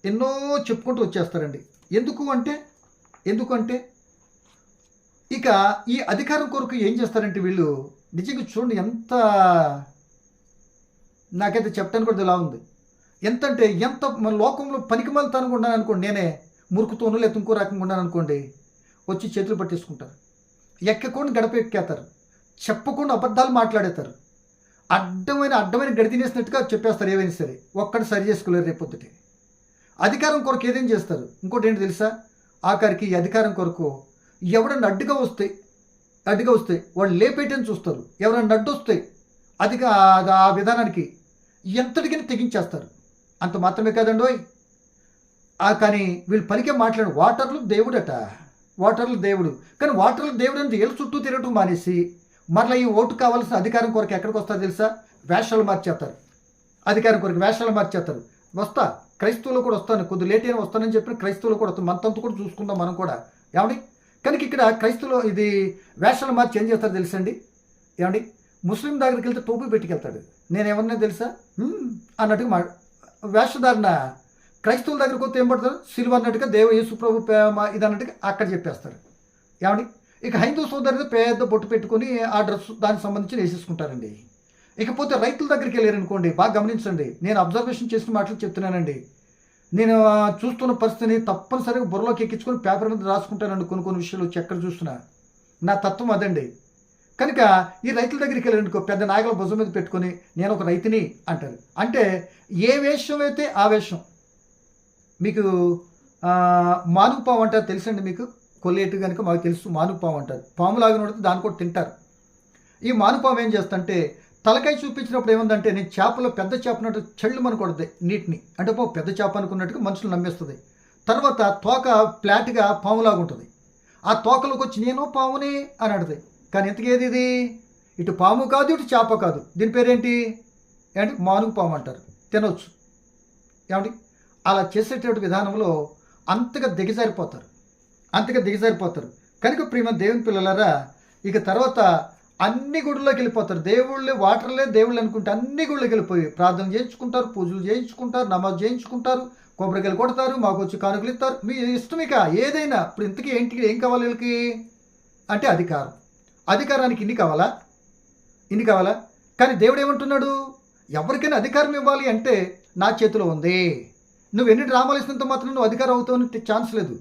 ఎన్నో చెప్పుకుంటూ వచ్చేస్తారండి. ఎందుకంటే ఇక ఈ అధికారం కొరకు ఏం చేస్తారంటే వీళ్ళు నిజంగా చూడండి ఎంత, నాకైతే చెప్పడానికి కూడా ఇలా ఉంది. ఎంత మన లోకంలో పనికి మళ్తాను ఉన్నాను అనుకోండి, నేనే మురుకుతోనూ లేకపోతే ఇంకో రకంగా ఉన్నాను అనుకోండి, వచ్చి చేతులు పట్టేసుకుంటారు, ఎక్కకుండా గడప ఎక్కేస్తారు, చెప్పకుండా అబద్ధాలు మాట్లాడేస్తారు, అడ్డమైన గడి తినేసినట్టుగా చెప్పేస్తారు. ఏవైనా సరే ఒక్కటి సరి చేసుకోలేరు రేపొద్దుటి. అధికారం కొరకు ఏదేం చేస్తారు. ఇంకోటి ఏంటి తెలుసా? ఆఖరికి ఈ అధికారం కొరకు ఎవడన్నా అడ్డుగా వస్తే వాళ్ళు లేపేయటని చూస్తారు. ఎవరన్నా అడ్డు వస్తే ఆ విధానానికి ఎంతటికైనా తెగించేస్తారు. అంత మాత్రమే కాదండి ఓయ్. కానీ వీళ్ళు పలికే మాట్లాడు వాటర్లు దేవుడు. కానీ వాటర్లు దేవుడు అంటే ఏళ్ళు చుట్టూ తిరగటం మానేసి మరలా ఈ ఓటు కావాల్సిన అధికారం కొరకు ఎక్కడికి వస్తారు తెలుసా? వేషాలు మార్చేస్తారు. అధికారం కొరకు వేషాలు మార్చేస్తారు. వస్తా క్రైస్తవులు కూడా వస్తాను, కొద్ది లేట్ అయినా వస్తానని చెప్పిన క్రైస్తవులు కూడా వస్తాను, మనతంతా కూడా చూసుకుందాం మనం కూడా. ఏమండి? కనుక ఇక్కడ క్రైస్తవులు ఇది వేషాలు మార్చి ఏం చేస్తారు తెలుసండి? ఏమండి? ముస్లిం దగ్గరికి వెళ్తే టోపీ పెట్టుకెళ్తాడు. నేను ఎవరినే తెలుసా అన్నట్టుగా వేషధారణ. క్రైస్తవుల దగ్గరికి వస్తే ఏం పడతారు? సిలువ అన్నట్టుగా యేసు ప్రభు ఇది అన్నట్టుగా అక్కడ చెప్పేస్తారు. ఏమండి? ఇక హైందవ సోదరులు పెద్ద బొట్టు పెట్టుకొని ఆ డ్రెస్ దానికి సంబంధించి వేసేసుకుంటారండి. ఇకపోతే రైతుల దగ్గరికి వెళ్ళారనుకోండి, బాగా గమనించండి, నేను అబ్జర్వేషన్ చేసిన మాటలు చెప్తున్నానండి. నేను చూస్తున్న పరిస్థితిని తప్పనిసరిగా బుర్రలోకి ఎక్కించుకొని పేపర్ మీద రాసుకుంటానండి. కొన్ని విషయాలు వచ్చి ఎక్కడ చూస్తున్నా నా తత్వం అదండి. కనుక ఈ రైతుల దగ్గరికి వెళ్ళారనుకో, పెద్ద నాయకుల భుజం మీద పెట్టుకొని నేను ఒక రైతుని అంటారు. అంటే ఏ వేషం అయితే ఆ వేషం. మీకు మానుపాము అంటారు తెలుసండి? మీకు కొల్లేటు కనుక మాకు తెలుసు. మానుపాము అంటారు. పాములాగా నడితే దాన్ని కూడా తింటారు. ఈ మానుపాము ఏం చేస్తుంటే తలకాయ చూపించినప్పుడు ఏముందంటే నేను చేపలో పెద్ద చేపనట్టు చెళ్ళు మన కొడుతుంది నీటిని, అంటే పెద్ద చేప అనుకున్నట్టుగా మనుషులు నమ్మేస్తుంది. తర్వాత తోక ఫ్లాట్గా పాములాగా ఉంటుంది. ఆ తోకలోకి వచ్చి నేను పాముని అని అడుగుతాయి. కానీ ఎంతకేది ఇది? ఇటు పాము కాదు, ఇటు చేప కాదు. దీని పేరేంటి? ఏమంటే మానుగు పాము అంటారు. తినవచ్చు. ఏమండి? అలా చేసేటువంటి విధానంలో అంతగా దిగజారిపోతారు. కనుక ప్రియమ దేవుని పిల్లలారా, ఇక తర్వాత అన్ని గుడుల్లోకి వెళ్ళిపోతారు. దేవుళ్ళే వాటర్లే దేవుళ్ళు అనుకుంటే అన్ని గుళ్ళకి వెళ్ళిపోయి ప్రార్థన చేయించుకుంటారు, పూజలు చేయించుకుంటారు, నమాజ్ చేయించుకుంటారు, కొబ్బరికాయలు కొడతారు, మాకు వచ్చి కానుకలు ఇస్తారు. మీ ఇష్టం ఇక ఏదైనా. ఇప్పుడు ఇంతకీ ఏం కావాలి వీళ్ళకి అంటే అధికారానికి ఇన్ని కావాలా? కానీ దేవుడు ఏమంటున్నాడు? ఎవరికైనా అధికారం ఇవ్వాలి అంటే నా చేతిలో ఉంది. నువ్వు ఎన్ని డ్రామాలు ఇస్తున్నంత మాత్రం నువ్వు అధికారం అవుతావని ఛాన్స్ లేదు.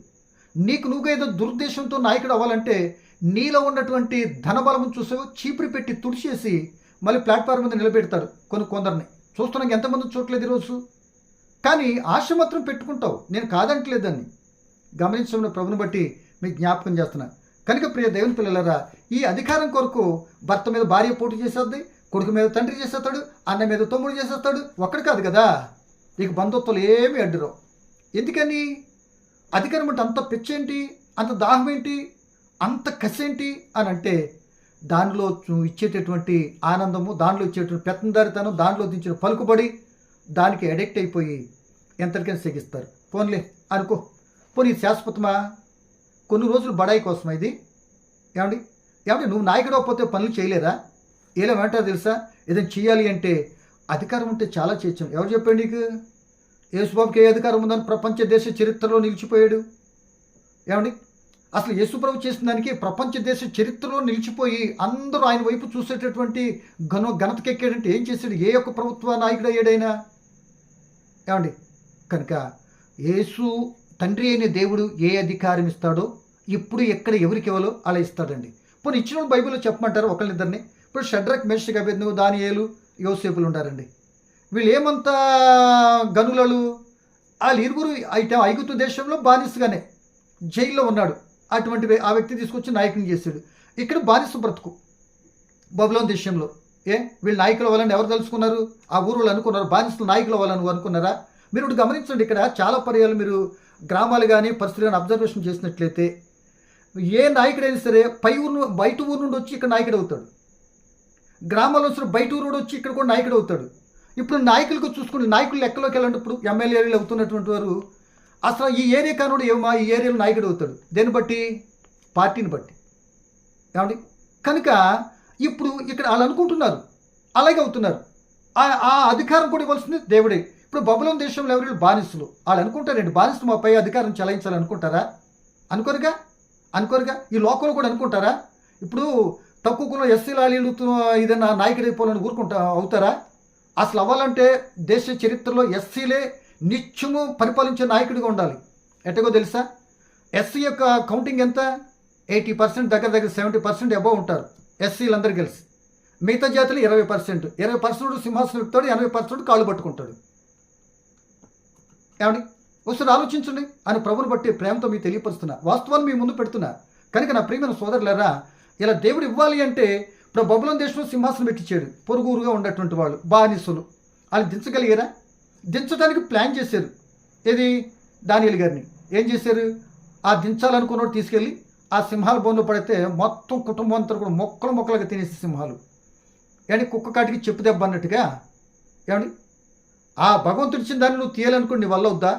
నువ్వు ఏదో దురుద్దేశంతో నాయకుడు అవ్వాలంటే నీలో ఉన్నటువంటి ధనబలం చూసావు చీపురి పెట్టి తుడిచేసి మళ్ళీ ప్లాట్ఫామ్ మీద నిలబెడతారు. కొందరిని చూస్తున్నాక ఎంతమంది చూడలేదు ఈరోజు. కానీ ఆశ మాత్రం పెట్టుకుంటావు. నేను కాదంటలేదని గమనించడం ప్రభుని బట్టి మీకు జ్ఞాపకం చేస్తున్నా. కనుక ప్రియ దేవుని పిల్లలరా, ఈ అధికారం కొరకు భర్త మీద భార్య పోటీ చేసేద్ది, కొడుకు మీద తండ్రి చేసేస్తాడు, అన్న మీద తమ్ముడు చేసేస్తాడు. ఒక్కడు కాదు కదా, ఇక బంధుత్వాలు ఏమీ అడ్డురో. ఎందుకని? అధికారం అంటే అంత పిచ్చేంటి, అంత దాహం ఏంటి, అంత కసేంటి అని అంటే దానిలో ఇచ్చేటటువంటి ఆనందము, దానిలో ఇచ్చేటువంటి పెత్తందారితనం, దానిలో దించిన పలుకుబడి, దానికి అడిక్ట్ అయిపోయి ఎంతకైనా సెగిస్తారు. పోన్లే అనుకో, పోనీ శాశ్వతమా? కొన్ని రోజులు బడాయి కోసమా ఇది? ఏమండి ఏమంటే నువ్వు నాయకుడు అవ్వకపోతే పనులు చేయలేరా? ఏలేమంటారు తెలుసా? ఏదైనా చేయాలి అంటే అధికారం ఉంటే చాలా చేయొచ్చు. ఎవరు చెప్పాడు నీకు? యేసుబాబుకి ఏ అధికారం ఉందని ప్రపంచ దేశ చరిత్రలో నిలిచిపోయాడు. ఏమండి అసలు యేసుప్రభు చేసిన దానికి ప్రపంచ దేశ చరిత్రలో నిలిచిపోయి అందరూ ఆయన వైపు చూసేటటువంటి ఘనతకెక్కాడంటే ఏం చేశాడు? ఏ ఒక్క ప్రభుత్వ నాయకుడు అయ్యాడైనా? ఏమండి కనుక యేసు తండ్రి అయిన దేవుడు ఏ అధికారం ఇస్తాడో, ఇప్పుడు ఎక్కడ ఎవరికి ఇవ్వాలో అలా ఇస్తాడండి. పోనీ ఇచ్చిన బైబిల్లో చెప్పమంటారు ఒకళ్ళిద్దరిని. ఇప్పుడు షడ్రక్, మేషక్, అబేద్నెగో, దానియేలు, యోసేపులు ఉంటారండి. వీళ్ళు ఏమంతా గనులలు. వాళ్ళు ఇరువురు అయితే ఐగుప్తు దేశంలో బానిసగానే జైల్లో ఉన్నాడు. అటువంటి ఆ వ్యక్తి తీసుకొచ్చి నాయకుని చేశాడు. ఇక్కడ బానిస బ్రతుకు బబులోన్ దేశంలో. వీళ్ళు నాయకులు అవ్వాలని ఎవరు తెలుసుకున్నారు? ఆ ఊరు అనుకున్నారు బానిసలు నాయకులు అవ్వాలని అనుకున్నారా? మీరు ఒకటి గమనించండి, ఇక్కడ చాలా పర్యాలు మీరు గ్రామాలు కానీ పరిస్థితులు కానీ అబ్జర్వేషన్ చేసినట్లయితే ఏ నాయకుడైనా సరే బయట ఊరు నుండి వచ్చి ఇక్కడ నాయకుడు అవుతాడు. గ్రామాల్లో సరే బయట ఊరు వచ్చి ఇక్కడ కూడా నాయకుడు అవుతాడు. ఇప్పుడు నాయకులకు చూసుకుని నాయకులు లెక్కలోకి వెళ్ళినప్పుడు ఎమ్మెల్యేలు అవుతున్నటువంటి వారు అసలు ఈ ఏరియా కానుడు ఏమా ఈ ఏరియాలో నాయకుడు అవుతాడు. దేన్ని బట్టి? పార్టీని బట్టి. ఏమండి కనుక ఇప్పుడు ఇక్కడ వాళ్ళు అనుకుంటున్నారు అలాగే అవుతున్నారు. ఆ అధికారం కూడా ఇవ్వాల్సింది దేవుడే. ఇప్పుడు బబులోన్ దేశంలో ఎవరు? బానిసలు. వాళ్ళు అనుకుంటారండి బానిసలు మాపై అధికారం చెలాయించాలనుకుంటారా? అనుకోరుగా. ఈ లోకంలో కూడా అనుకుంటారా? ఇప్పుడు తక్కువ కులం ఎస్సీలు వాళ్ళు ఏదైనా నాయకుడు అయిపోవాలని అవుతారా? అసలు అవ్వాలంటే దేశ చరిత్రలో ఎస్సీలే నిత్యము పరిపాలించే నాయకుడిగా ఉండాలి. ఎట్టగో తెలుసా? ఎస్సీ యొక్క కౌంటింగ్ ఎంత? 80% దగ్గర 70% అబౌవ్ ఉంటారు ఎస్సీలందరూ కలిసి. మిగతా జాతులు 20%. 20% సింహాసనం ఎక్కుతాడు, 80% కాళ్ళు పట్టుకుంటాడు. ఏమండి ఒకసారి ఆలోచించండి. ఆయన ప్రభుని బట్టి ప్రేమతో మీకు తెలియపరుస్తున్నా, వాస్తవాన్ని మీ ముందు పెడుతున్నా. కనుక నా ప్రియమైన సోదరులారా, ఇలా దేవుడు ఇవ్వాలి అంటే ఇప్పుడు బబులోన్ దేశంలో సింహాసనం పెట్టించాడు. పొరుగురుగా ఉన్నటువంటి వాళ్ళు బానిసలు. వాళ్ళు దించగలిగారా? దించడానికి ప్లాన్ చేశారు. ఏది? దానియేలు గారిని ఏం చేశారు? ఆ దించాలనుకున్నోడు తీసుకెళ్ళి ఆ సింహాల బోన్లో పడితే మొత్తం కుటుంబం అంతా కూడా మొక్కలుగా తినేసి సింహాలు. ఏమండి కుక్క కాటికి చెప్పు దెబ్బ అన్నట్టుగా. ఏమండి ఆ భగవంతుడు ఇచ్చిన దాన్ని నువ్వు తీయాలనుకోండి, నీ వల్ల వద్దా?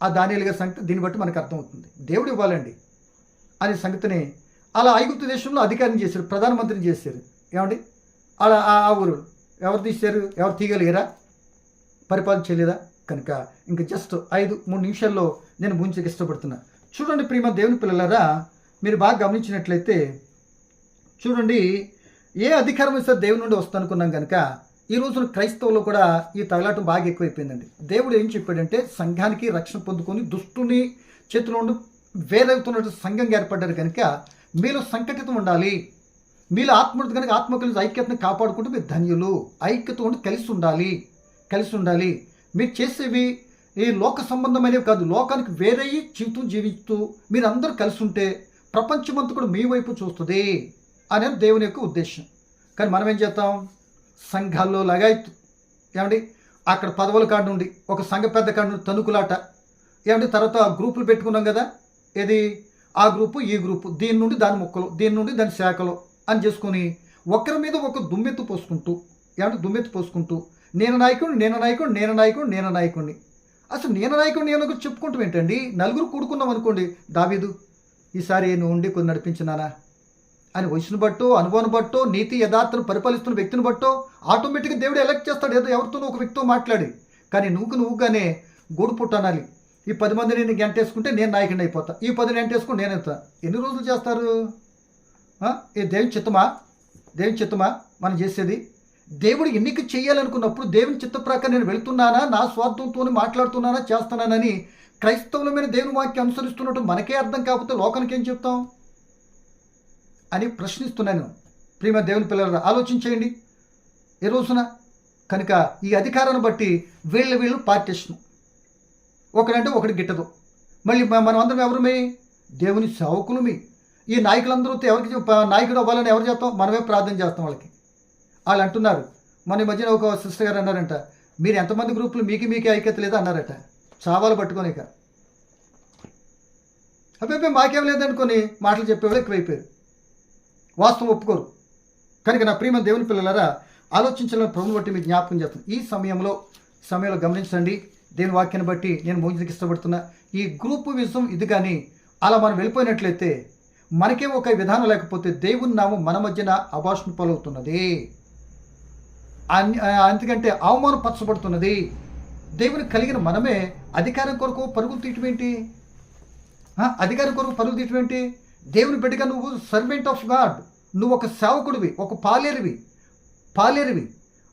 ఆ దానియేలు గారి సంగతి దీన్ని బట్టి మనకు అర్థమవుతుంది. దేవుడు ఇవ్వాలండి అనే సంగతిని అలా ఐగుప్తు దేశంలో అధికారం చేశారు, ప్రధానమంత్రిని చేశారు. ఏమండి అలా ఆ ఊరు ఎవరు తీశారు? ఎవరు తీయగలిగారా? పరిపాలన చేయలేదా? కనుక ఇంక జస్ట్ 3 నిమిషాల్లో నేను ముగించక ఇష్టపడుతున్నా. చూడండి ప్రియమ దేవుని పిల్లలారా, మీరు బాగా గమనించినట్లయితే చూడండి, ఏ అధికారం ఇస్తే దేవుని నుండి వస్తా అనుకున్నాం కనుక ఈ రోజున క్రైస్తవులు కూడా ఈ తగలాటం బాగా ఎక్కువైపోయిందండి. దేవుడు ఏం చెప్పాడంటే సంఘానికి రక్షణ పొందుకొని దుష్టుని చేతిలో ఉండి వేరవుతున్నట్టు సంఘంగా ఏర్పడ్డారు కనుక మీలో సంకటితం ఉండాలి. మీలో ఆత్మృతి కనుక ఆత్మకుల ఐక్యతను కాపాడుకుంటూ మీరు ధన్యులు. ఐక్యత ఉండి కలిసి ఉండాలి. మీరు చేసేవి ఈ లోక సంబంధమైనవి కాదు, లోకానికి వేరయ్యి జీవిస్తూ మీరందరూ కలిసి ఉంటే ప్రపంచమంతా కూడా మీ వైపు చూస్తుంది అనేది దేవుని యొక్క ఉద్దేశం. కానీ మనం ఏం చేస్తాం? సంఘాల్లో లగాయత్తు. ఏమండి అక్కడ పదవుల కాడ నుండి ఒక సంఘ పెద్ద కాడ నుండి తణుకులాట. ఏమండి తర్వాత గ్రూపులు పెట్టుకున్నాం కదా, ఏది? ఆ గ్రూపు ఈ గ్రూపు, దీని నుండి దాని మొక్కలు, దీని నుండి దాని శాఖలు అని చేసుకొని ఒకరి మీద ఒక దుమ్మెత్తు పోసుకుంటూ నేను నాయకుడిని. అసలు నేను చెప్పుకుంటూ ఏంటండి? నలుగురు కూడుకున్నాం అనుకోండి, దావీదు ఈసారి నువ్వు ఉండి కొన్ని నడిపించినానా అని వయసును బట్టో అనుభవం బట్టో నీతి యథార్థను పరిపాలిస్తున్న వ్యక్తిని బట్టో ఆటోమేటిక్గా దేవుడు ఎలక్ట్ చేస్తాడు. ఏదో ఎవరితోనో ఒక వ్యక్తితో మాట్లాడి. కానీ నువ్వుగానే గోడు పుట్టానాలి. ఈ 10 మందిని నేను గంటేసుకుంటే నేను నాయకుడిని అయిపోతా, ఈ 10 గంటేసుకుంటే నేను అవుతా. ఎన్ని రోజులు చేస్తారు? ఏ దేవుని చిత్తమా మనం చేసేది? దేవుడు ఎన్నిక చేయాలనుకున్నప్పుడు దేవుని చిత్త ప్రకారం నేను వెళుతున్నానా, నా స్వార్థంతో మాట్లాడుతున్నానా, చేస్తున్నానని క్రైస్తవుల మీద దేవుని వాక్యం అనుసరిస్తున్నట్టు మనకే అర్థం కాకపోతే లోకానికి ఏం చెప్తాం అని ప్రశ్నిస్తున్నాను. ప్రియమైన దేవుని పిల్లలు ఆలోచించేయండి ఏ రోజున. కనుక ఈ అధికారాన్ని బట్టి వీళ్ళు పార్టీషన్, ఒకరంటే ఒకటి గిట్టదు. మళ్ళీ మనం అందరం ఎవరుమే? దేవుని సేవకులమే. ఈ నాయకులందరూ ఎవరికి నాయకుడు అవ్వాలని ఎవరు చేస్తాం? మనమే ప్రార్థన చేస్తాం వాళ్ళకి. వాళ్ళు అంటున్నారు, మన ఈ మధ్యన ఒక సిస్టర్ గారు అన్నారంట, మీరు ఎంతమంది గ్రూపులు మీకే ఐక్యత లేదా అన్నారట. చావాలు పట్టుకొని ఇక అబ్బాయి మాకేం లేదనుకొని మాటలు చెప్పేవాళ్ళు ఎక్కువైపోయారు. వాస్తవం ఒప్పుకోరు. కనుక నా ప్రియమైన దేవుని పిల్లలారా, ఆలోచించాలని ప్రభుని బట్టి మీకు జ్ఞాపకం చేస్తాను. ఈ సమయంలో గమనించండి. దేవుని వాక్యాన్ని బట్టి నేను మోయించడానికి ఇష్టపడుతున్నా. ఈ గ్రూపు విషయం ఇది కానీ అలా మనం వెళ్ళిపోయినట్లయితే మనకే ఒక విధానం లేకపోతే దేవుని నామం మన మధ్యన అభాషణ పాలవుతున్నది. ఎందుకంటే అవమానపరచబడుతున్నది. దేవుని కలిగిన మనమే అధికారం కొరకు పరుగులు తీయటం ఏంటి? అధికారం కొరకు పరుగులు తీయటం ఏంటి? దేవుని బిడ్డగా నువ్వు సర్వెంట్ ఆఫ్ గాడ్, నువ్వు ఒక సేవకుడివి, ఒక పాలేరివి.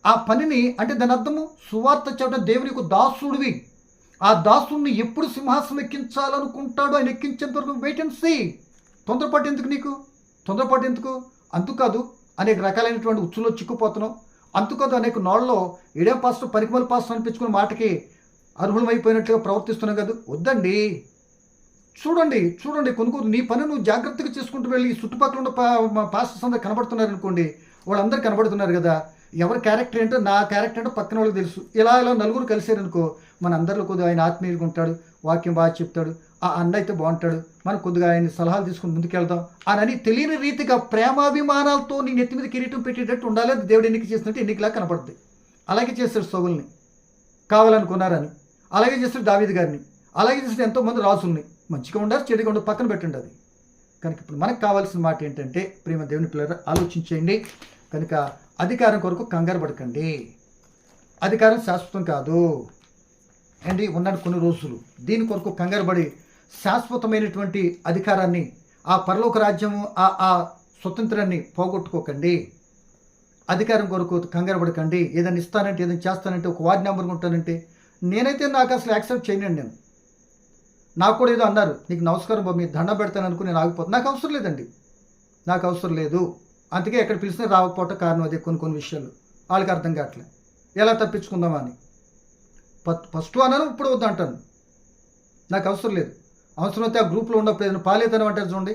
ఆ పనిని అంటే దాని అర్థము సువార్త చెప్పడం, దేవుని యొక్క దాసుడివి. ఆ దాసుడిని ఎప్పుడు సింహాసనం ఎక్కించాలనుకుంటాడో ఆయన ఎక్కించేంత వరకు వెయిట్ అండ్ సీ. తొందరపాటు ఎందుకు? అంతుకాదు అనేక రకాలైనటువంటి ఉచ్చులో చిక్కుపోతున్నాం. అంతుకాదు అనేక నోళ్ళలో ఇడే పాస్టర్ పరికమల పాస్టర్ అనిపించుకున్న మాటకి అర్హులమైపోయినట్లుగా ప్రవర్తిస్తున్నాం కదా. వద్దండి. చూడండి కొనుక్కోదు. నీ పని నువ్వు జాగ్రత్తగా చేసుకుంటూ వెళ్ళి చుట్టుపక్కల ఉన్న పాస్టర్స్ అందరు కనబడుతున్నారు అనుకోండి, వాళ్ళందరూ కనబడుతున్నారు కదా, ఎవరి క్యారెక్టర్ ఏంటో నా క్యారెక్టర్ ఏంటో పక్కన వాళ్ళకి తెలుసు. ఇలా నలుగురు కలిసారనుకో, మన అందరిలో కొద్దిగా ఆయన ఆత్మీయులుగా ఉంటాడు, వాక్యం బాగా చెప్తాడు, ఆ అన్న అయితే బాగుంటాడు, మనం కొద్దిగా ఆయన సలహాలు తీసుకుని ముందుకెళ్దాం అని తెలియని రీతిగా ప్రేమాభిమానాలతో నీ నెత్తి మీద కిరీటం పెట్టేటట్టు ఉండాలి. అది దేవుడు ఎన్నిక చేసినట్టు ఎన్నికలా కనపడుతుంది. అలాగే చేస్తాడు సౌలుని కావాలనుకున్నారని, అలాగే చేస్తాడు దావీదు గారిని, అలాగే చేస్తాడు ఎంతోమంది రాజుల్ని. మంచిగా ఉండాలి, చెడుగా ఉండాలి, పక్కన పెట్టండి అది. కనుక ఇప్పుడు మనకు కావాల్సిన మాట ఏంటంటే, ప్రేమ దేవుని పిల్లలు ఆలోచించేయండి. కనుక అధికారం కొరకు కంగారు పడకండి. అధికారం శాశ్వతం కాదు అండి, ఉన్నాడు కొన్ని రోజులు. దీని కొరకు కంగారు పడి శాశ్వతమైనటువంటి అధికారాన్ని, ఆ పరలోక రాజ్యము, ఆ స్వతంత్రాన్ని పోగొట్టుకోకండి. అధికారం కొరకు కంగారు పడకండి. ఏదైనా ఇస్తానంటే, ఏదైనా చేస్తానంటే, ఒక వార్డు నెంబర్గా ఉంటానంటే, నేనైతే నాకు అసలు యాక్సెప్ట్ చేయనండి. నేను నాకు కూడా ఏదో అన్నారు, నీకు నమస్కారం బాబు, మీరు దండం పెడతాను అనుకుని నేను ఆగిపోతాను. నాకు అవసరం లేదండి, నాకు అవసరం లేదు. అందుకే ఎక్కడ పిలిచినా రాకపోవటం కారణం అదే. కొన్ని విషయాలు వాళ్ళకి అర్థం కావట్లేదు, ఎలా తప్పించుకుందామా అని. ఫస్ట్ అన్నాను, ఇప్పుడు వద్దు అంటాను. నాకు అవసరం లేదు. అవసరమైతే ఆ గ్రూప్లో ఉన్నప్పుడు ఏదైనా పాలేతనం అంటారు చూడండి,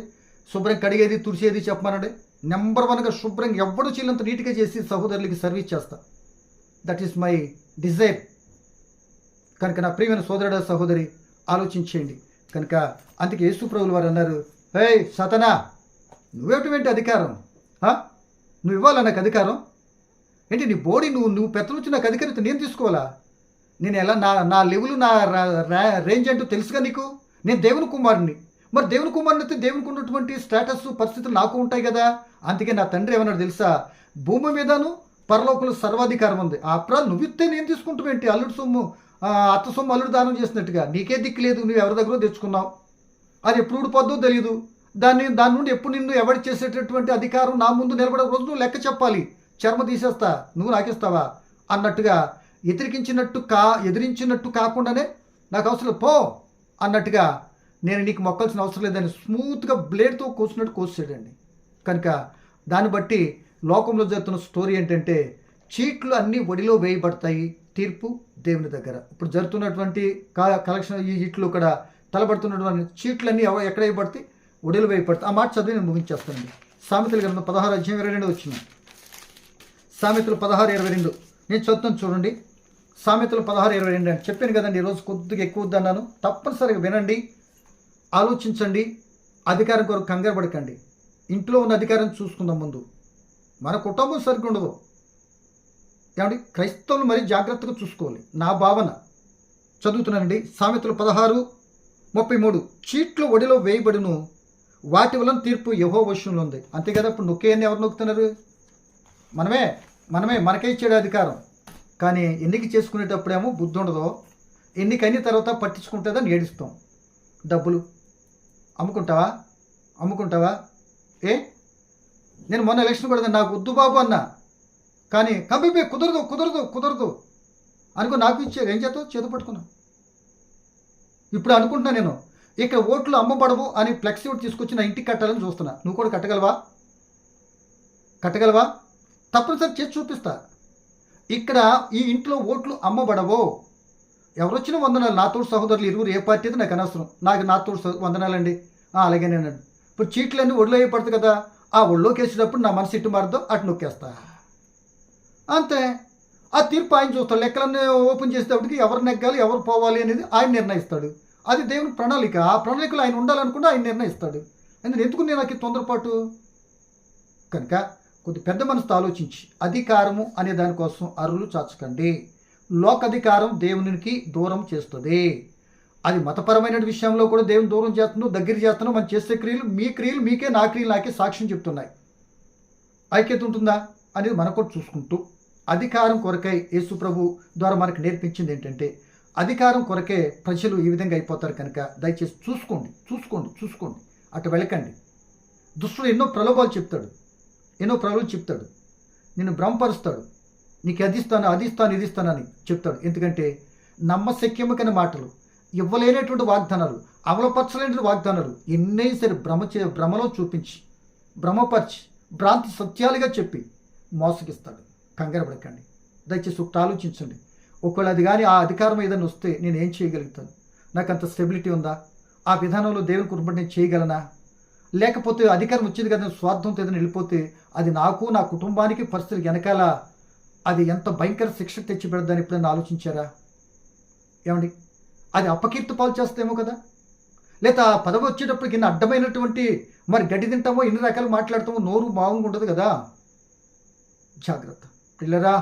శుభ్రం కడిగేది తుడిచేది చెప్పమానండి. నెంబర్ 1గా శుభ్రంగా ఎవడు చీలంత నీట్గా చేసి సహోదరులకి సర్వీస్ చేస్తా. That is my Dzire. కనుక నా ప్రియమైన సోదరుడ సహోదరి ఆలోచించేయండి. కనుక అందుకే యేసు ప్రభువుల వారు అన్నారు, ఏయ్ సతనా, నువ్వేటువంటి అధికారం? నువ్వు ఇవ్వాలా నాకు అధికారం ఏంటి? నీ బాడీ నువ్వు పెత్తనొచ్చి నాకు అధికారం నేను తీసుకోవాలా? నేను ఎలా నా లెవెల్, నా రేంజ్ అంటూ తెలుసుగా నీకు. నేను దేవుని కుమారుని. మరి దేవుని కుమారుని అయితే దేవునికి ఉన్నటువంటి స్టేటస్ పరిస్థితులు నాకు ఉంటాయి కదా. అందుకే నా తండ్రి ఏమన్నాడు తెలుసా, భూమి మీదను పరలోకంలో సర్వాధికారం ఉంది. ఆ అప్రాలు నువ్వు ఇస్తే నేను తీసుకుంటావేంటి? అల్లుడు సొమ్ము అత్త సొమ్ము అల్లుడు దానం చేసినట్టుగా నీకే దిక్కు లేదు. నువ్వు ఎవరి దగ్గర తెచ్చుకున్నావు, అది ఎప్పుడు ఊడిపోద్దో తెలియదు. దాని నుండి ఎప్పుడు నిన్ను ఎవరి చేసేటటువంటి అధికారం నా ముందు నిలబడే రోజు నువ్వు లెక్క చెప్పాలి. చర్మ తీసేస్తా, నువ్వు నాకిస్తావా అన్నట్టుగా ఎదిరించినట్టు కాకుండానే నాకు అవసరం పో అన్నట్టుగా, నేను నీకు మొక్కాల్సిన అవసరం లేదని స్మూత్గా బ్లేడ్తో కోసినట్టు కోసాడండి. కనుక దాన్ని బట్టి లోకంలో జరుగుతున్న స్టోరీ ఏంటంటే, చీట్లు అన్నీ ఒడిలో వేయబడతాయి, తీర్పు దేవుని దగ్గర. ఇప్పుడు జరుగుతున్నటువంటి కలెక్షన్ ఈ ఇట్లు ఇక్కడ తలబడుతున్నటువంటి చీట్లన్నీ ఎక్కడ వేయబడతాయి? ఒడిలో వేయబడతాయి. ఆ మాట చదివి నేను ముగించేస్తానండి. సామెతల గ్రంథం 16:22 వచ్చింది. సామెతలు 16:22 నేను చదువుతాను చూడండి. సామెతలు 16:22 అని చెప్పాను కదండి. ఈరోజు కొద్దిగా ఎక్కువ వద్దన్నాను. తప్పనిసరిగా వినండి, ఆలోచించండి. అధికారం కొరకు కంగారు పడకండి. ఇంట్లో ఉన్న అధికారం చూసుకుందాం ముందు. మన కుటుంబం సరిగ్గా ఉండదు ఏమండి, క్రైస్తవులు మరీ జాగ్రత్తగా చూసుకోవాలి. నా భావన చదువుతున్నానండి. సామెతలు 16:33 చీట్లు ఒడిలో వేయబడును, వాటి వలన తీర్పు యెహోవా వశంలో ఉంది. అంతే కదా. ఇప్పుడు నొక్కేయని ఎవరు నొక్కుతున్నారు? మనమే మనకే ఇచ్చాడు అధికారం. కానీ ఎన్నిక చేసుకునేటప్పుడేమో బుద్ధి ఉండదో, ఎన్నిక అయిన తర్వాత పట్టించుకుంటుందని ఏడుస్తాం. డబ్బులు అమ్ముకుంటావా? నేను మొన్న ఎలక్షన్ కూడా నాకు వద్దు బాబు అన్నా, కానీ కంపి కుదరదు అనుకో, నాకు ఇచ్చారు. ఏం చేస్తావు? చేత పట్టుకున్నా. ఇప్పుడు అనుకుంటున్నా నేను, ఇక్కడ ఓట్లు అమ్మబడవు అని ఫ్లెక్సీ ఒకటి తీసుకొచ్చి నా ఇంటికి కట్టాలని చూస్తున్నా. నువ్వు కూడా కట్టగలవా? తప్పనిసరి చేసి చూపిస్తా. ఇక్కడ ఈ ఇంట్లో ఓట్లు అమ్మబడవు. ఎవరొచ్చినా వందనాలు. నాతోడు సహోదరులు ఇరువురు ఏ పార్టీ అయితే నాకు అనవసరం. నాకు నాతోడు వందనాలండి, అలాగే నేను ఇప్పుడు చీట్లన్నీ ఒడిలో పడుతుంది కదా, ఆ ఒళ్ళోకి వేసేటప్పుడు నా మనసు ఇటు మారదో అటు నొక్కేస్తా అంతే. ఆ తీర్పు ఆయన చూస్తాడు. లెక్కలన్నీ ఓపెన్ చేసేటప్పటికి ఎవరు నెగ్గాలి ఎవరు పోవాలి అనేది ఆయన నిర్ణయిస్తాడు. అది దేవుని ప్రణాళిక. ఆ ప్రణాళికలో ఆయన ఉండాలనుకుంటే ఆయన నిర్ణయిస్తాడు. ఎందుకు నేను నాకు తొందరపాటు? కనుక కొద్ది పెద్ద మనసుతో ఆలోచించి అధికారము అనే దానికోసం అరులు చాచకండి. లోకధికారం దేవునికి దూరం చేస్తుంది. అది మతపరమైన విషయంలో కూడా దేవుని దూరం చేస్తున్నావు, దగ్గర చేస్తున్నావు. మనం చేసే క్రియలు మీ క్రియలు మీకే, నా క్రియలు నాకే సాక్ష్యం చెప్తున్నాయి. ఐక్యత ఉంటుందా అనేది మనం కూడా చూసుకుంటూ, అధికారం కొరకై యేసు ప్రభు ద్వారా మనకు నేర్పించింది ఏంటంటే, అధికారం కొరకే ప్రజలు ఈ విధంగా అయిపోతారు. కనుక దయచేసి చూసుకోండి. అటు వెళ్ళకండి. దుష్టుడు ఎన్నో ప్రలోభాలు చెప్తాడు, నిన్ను భ్రమపరుస్తాడు. నీకు అది ఇస్తానని చెప్తాడు. ఎందుకంటే నమ్మశక్యమైన మాటలు, ఇవ్వలేనటువంటి వాగ్దానాలు, అమలుపరచలేనటువంటి వాగ్దానాలు ఎన్నైనా సరే భ్రమలో చూపించి, భ్రమపరిచి, భ్రాంతి సత్యాలుగా చెప్పి మోసగిస్తాడు. కంగారు పడకండి. దయచేసి ఒకటి ఆలోచించండి. ఒకవేళ అది కానీ ఆ అధికారం ఏదైనా వస్తే నేను ఏం చేయగలుగుతాను? నాకు అంత స్టెబిలిటీ ఉందా? ఆ విధానంలో దేవుని కుటుంబం నేను చేయగలనా? లేకపోతే అధికారం వచ్చింది కదా స్వార్థంతో ఏదైనా వెళ్ళిపోతే అది నాకు, నా కుటుంబానికి పరిస్థితులు వెనకాల అది ఎంత భయంకర శిక్ష తెచ్చిపెడదని ఎప్పుడైనా ఆలోచించారా? ఏమండి, అది అపకీర్తి పాలు చేస్తేమో కదా. లేదా ఆ పదవి వచ్చేటప్పటికి ఇన్ని అడ్డమైనటువంటి మరి గడ్డి తింటామో, ఇన్ని రకాలు మాట్లాడతామో, నోరు మామూలుగా ఉండదు కదా. జాగ్రత్త పిల్లరా.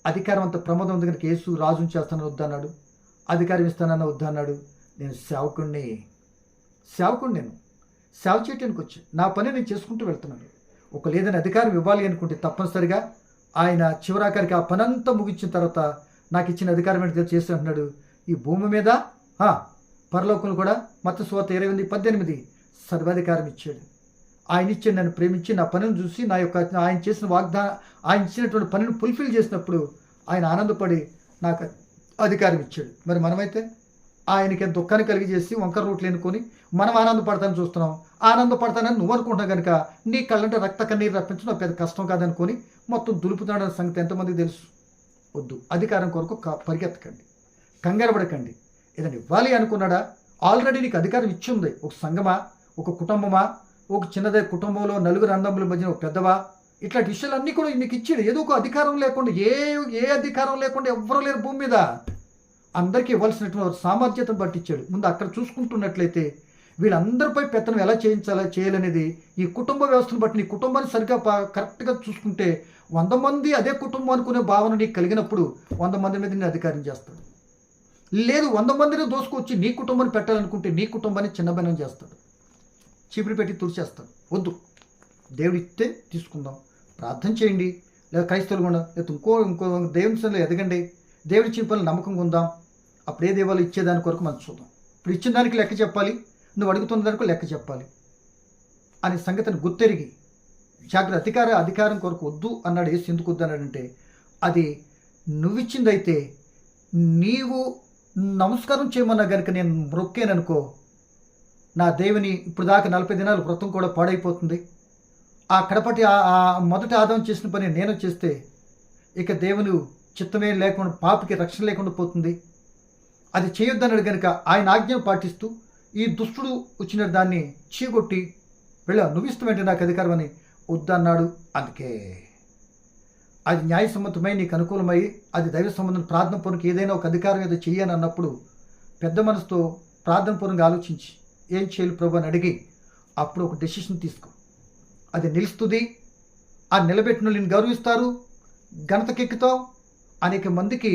అధికారం అంత ప్రమాదం ఉంది కనుక యేసు రాజుని చేస్తానని వద్దన్నాడు, అధికారం ఇస్తానన్న వద్దన్నాడు. నేను సేవకుడిని, నేను సేవ చేయటానికి వచ్చాను. నా పని నేను చేసుకుంటూ వెళ్తున్నాను. ఒక లేదని అధికారం ఇవ్వాలి అనుకుంటే తప్పనిసరిగా ఆయన చివరాఖరికి ఆ పని అంతా ముగించిన తర్వాత నాకు ఇచ్చిన అధికారం ఏంటో చేసి అంటున్నాడు, ఈ భూమి మీద పరలోకంలో కూడా మత్తయి సువార్త 28:18 సర్వాధికారం ఇచ్చాడు. ఆయన ఇచ్చి నన్ను ప్రేమించి నా పనిని చూసి నా యొక్క ఆయన చేసిన ఆయన ఇచ్చినటువంటి పనిని ఫుల్ఫిల్ చేసినప్పుడు ఆయన ఆనందపడి నాకు అధికారం ఇచ్చాడు. మరి మనమైతే ఆయనకి దుఃఖాన్ని కలిగజేసి వంకర రూట్లు ఎన్నుకొని మనం ఆనందపడతానని చూస్తున్నాం. ఆనందపడతానని నువ్వు అనుకుంటున్నావు కనుక నీ కళ్ళంటే రక్త కన్నీరు రప్పించడం పెద్ద కష్టం కాదనుకొని మొత్తం దులుపుతున్నాడన్న సంగతి ఎంతమందికి తెలుసు? వద్దు. అధికారం కొరకు పరిగెత్తకండి, కంగారు పడకండి. ఏదైనా ఇవ్వాలి అనుకున్నాడా? ఆల్రెడీ నీకు అధికారం ఇచ్చింది. ఒక సంఘమా, ఒక కుటుంబమా, ఒక చిన్నదే కుటుంబంలో నలుగురు అన్నదమ్ముల మధ్యన ఒక పెద్దవా, ఇట్లాంటి విషయాలన్నీ కూడా నీకు ఇచ్చాడు. ఏదో ఒక అధికారం లేకుండా, ఏ అధికారం లేకుండా ఎవ్వరూ లేరు భూమి మీద. అందరికీ ఇవ్వాల్సినటువంటి సామర్థ్యతను పట్టించాడు. ముందు అక్కడ చూసుకుంటున్నట్లయితే వీళ్ళందరిపై పెత్తనం ఎలా చేయాలనేది ఈ కుటుంబ వ్యవస్థను బట్టి నీ కుటుంబాన్ని సరిగ్గా కరెక్ట్గా చూసుకుంటే 100 మంది అదే కుటుంబం అనుకునే భావన నీకు కలిగినప్పుడు 100 మంది మీద నేను అధికారం చేస్తాడు. లేదు 100 మందిని దోసుకొచ్చి నీ కుటుంబాన్ని పెట్టాలనుకుంటే నీ కుటుంబాన్ని చిన్నబనం చేస్తాడు, చీపురు పెట్టి తుడిచేస్తాడు. వద్దు. దేవుడు ఇస్తే తీసుకుందాం, ప్రార్థన చేయండి. లేదా క్రైస్తవులు కూడా లేదా ఇంకో దేవుని సన్నిధిలో ఎదగండి. దేవుడి ఇచ్చిన పనులు నమ్మకంగా ఉందాం. అప్పుడే దేవాలు ఇచ్చేదాని కొరకు మనం చూద్దాం. ఇప్పుడు ఇచ్చిన దానికి లెక్క చెప్పాలి, నువ్వు అడుగుతున్న దానికి లెక్క చెప్పాలి అనే సంగతిని గుర్తెరిగి జాగ్రత్త. అధికారం కొరకు వద్దు అన్నాడు. యేసు ఎందుకు వద్దు అన్నాడంటే, అది నువ్విచ్చిందైతే నీవు నమస్కారం చేయమన్నా కనుక నేను మొక్కేననుకో, నా దేవుని ఇప్పుడు దాకా 40 దినాలు వ్రతం కూడా పాడైపోతుంది. ఆ కడపటి మొదటి ఆదాం చేసిన పని నేను చేస్తే ఇక దేవుని చిత్తమే లేకుండా, పాపికి రక్షణ లేకుండా పోతుంది. అది చేయొద్దన్నాడు కనుక ఆయన ఆజ్ఞను పాటిస్తూ ఈ దుష్టుడు వచ్చిన దాన్ని చీగొట్టి నువ్వు ఇష్టమేంటి నాకు అధికారం అని వద్దన్నాడు. అందుకే అది న్యాయసమ్మతమై నీకు అనుకూలమై అది దైవ సంబంధం ప్రార్థన పూర్వక ఏదైనా ఒక అధికారం ఏదో చెయ్యని అన్నప్పుడు పెద్ద మనసుతో ప్రార్థన పూర్వకంగా ఆలోచించి ఏం చేయాలి ప్రభు అని అడిగి అప్పుడు ఒక డెసిషన్ తీసుకో. అది నిలుస్తుంది. ఆ నిలబెట్టిన నేను గౌరవిస్తారు, ఘనతకెక్కుతావు. అనేక మందికి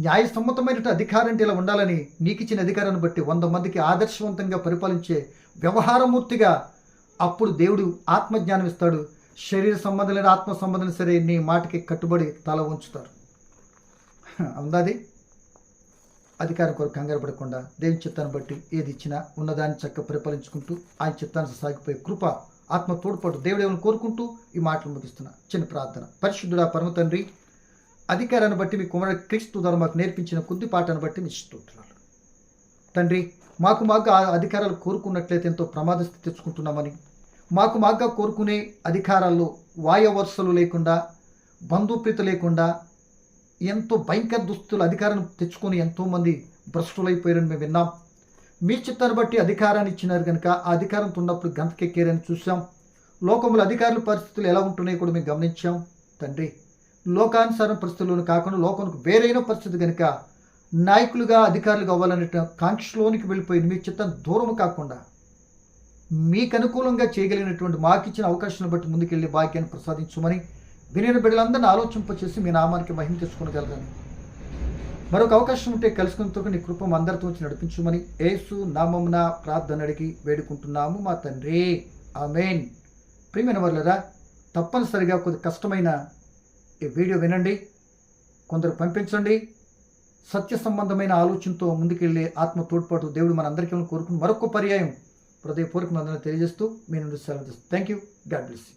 న్యాయసమ్మతమైనటువంటి అధికారం అంటే ఇలా ఉండాలని నీకు ఇచ్చిన అధికారాన్ని బట్టి 100 మందికి ఆదర్శవంతంగా పరిపాలించే వ్యవహారమూర్తిగా అప్పుడు దేవుడు ఆత్మజ్ఞానం ఇస్తాడు. శరీర సంబంధమైన ఆత్మ సంబంధం సరే నీ మాటకి కట్టుబడి తల ఉంచుతారు. అందాది అధికారం కొరకు కంగారు పడకుండా దేవుని చిత్తాన్ని బట్టి ఏది ఇచ్చినా ఉన్నదాన్ని చక్కగా పరిపాలించుకుంటూ ఆయన చిత్తాన్ని సాగిపోయే కృప ఆత్మ తోడ్పాటు దేవుడు ఏమైనా కోరుకుంటూ ఈ మాటలు ముగిస్తున్నా. చిన్న ప్రార్థన. పరిశుద్ధుడా పరమ తండ్రి, అధికారాన్ని బట్టి మీ కుమారుడు క్రీస్తు ద్వారా మాకు నేర్పించిన కొద్ది పాటను బట్టి మీ స్తోత్రాలు తండ్రి. మాకు అధికారాలు కోరుకున్నట్లయితే ఎంతో ప్రమాద స్థితి తెచ్చుకుంటున్నామని, మాకు కోరుకునే అధికారాల్లో వాయవరుసలు లేకుండా, బంధుప్రీత లేకుండా ఎంతో భయంకర దుస్తుల అధికారం తెచ్చుకొని ఎంతోమంది భ్రష్టులైపోయారని మేము విన్నాం. మీ చిత్తాన్ని బట్టి అధికారాన్ని ఇచ్చినారు కనుక ఆ అధికారంతో ఉన్నప్పుడు గంతకెక్కారని చూసాం. లోకముల అధికారుల పరిస్థితులు ఎలా ఉంటున్నాయో కూడా మేము గమనించాం తండ్రి. లోకానుసారం పరిస్థితుల్లోనూ కాకుండా లోకానికి వేరైన పరిస్థితి కనుక నాయకులుగా అధికారులుగా అవ్వాలనే కాంక్షలోనికి వెళ్ళిపోయి మీ చిత్తం దూరం కాకుండా మీకు అనుకూలంగా చేయగలిగినటువంటి మాకిచ్చిన అవకాశాన్ని బట్టి ముందుకెళ్ళి భాగ్యాన్ని ప్రసాదించమని వినిన బిడ్డలందరినీ ఆలోచింపచేసి మీ నామానికి మహిమ తెచ్చుకోగలరని మరొక అవకాశం ఉంటే కలుసుకున్నందుకు నీ కృప అందరితో వచ్చి నడిపించమని యేసు నామమున ప్రార్థన అడిగి వేడుకుంటున్నాము మా తండ్రి, ఆమేన్. ప్రియమైన వాళ్ళరా, తప్పనిసరిగా కొద్ది కష్టమైన ఈ వీడియో వినండి, కొందరు పంపించండి. సత్య సంబంధమైన ఆలోచనతో ముందుకెళ్ళి ఆత్మ తోడ్పాటు దేవుడు మనందరికీ కోరుకుని మరొక పర్యాయం హృదయపూర్వక వందనాలు తెలియజేస్తూ మీ నుండి సెలవు. Thank you. God bless you.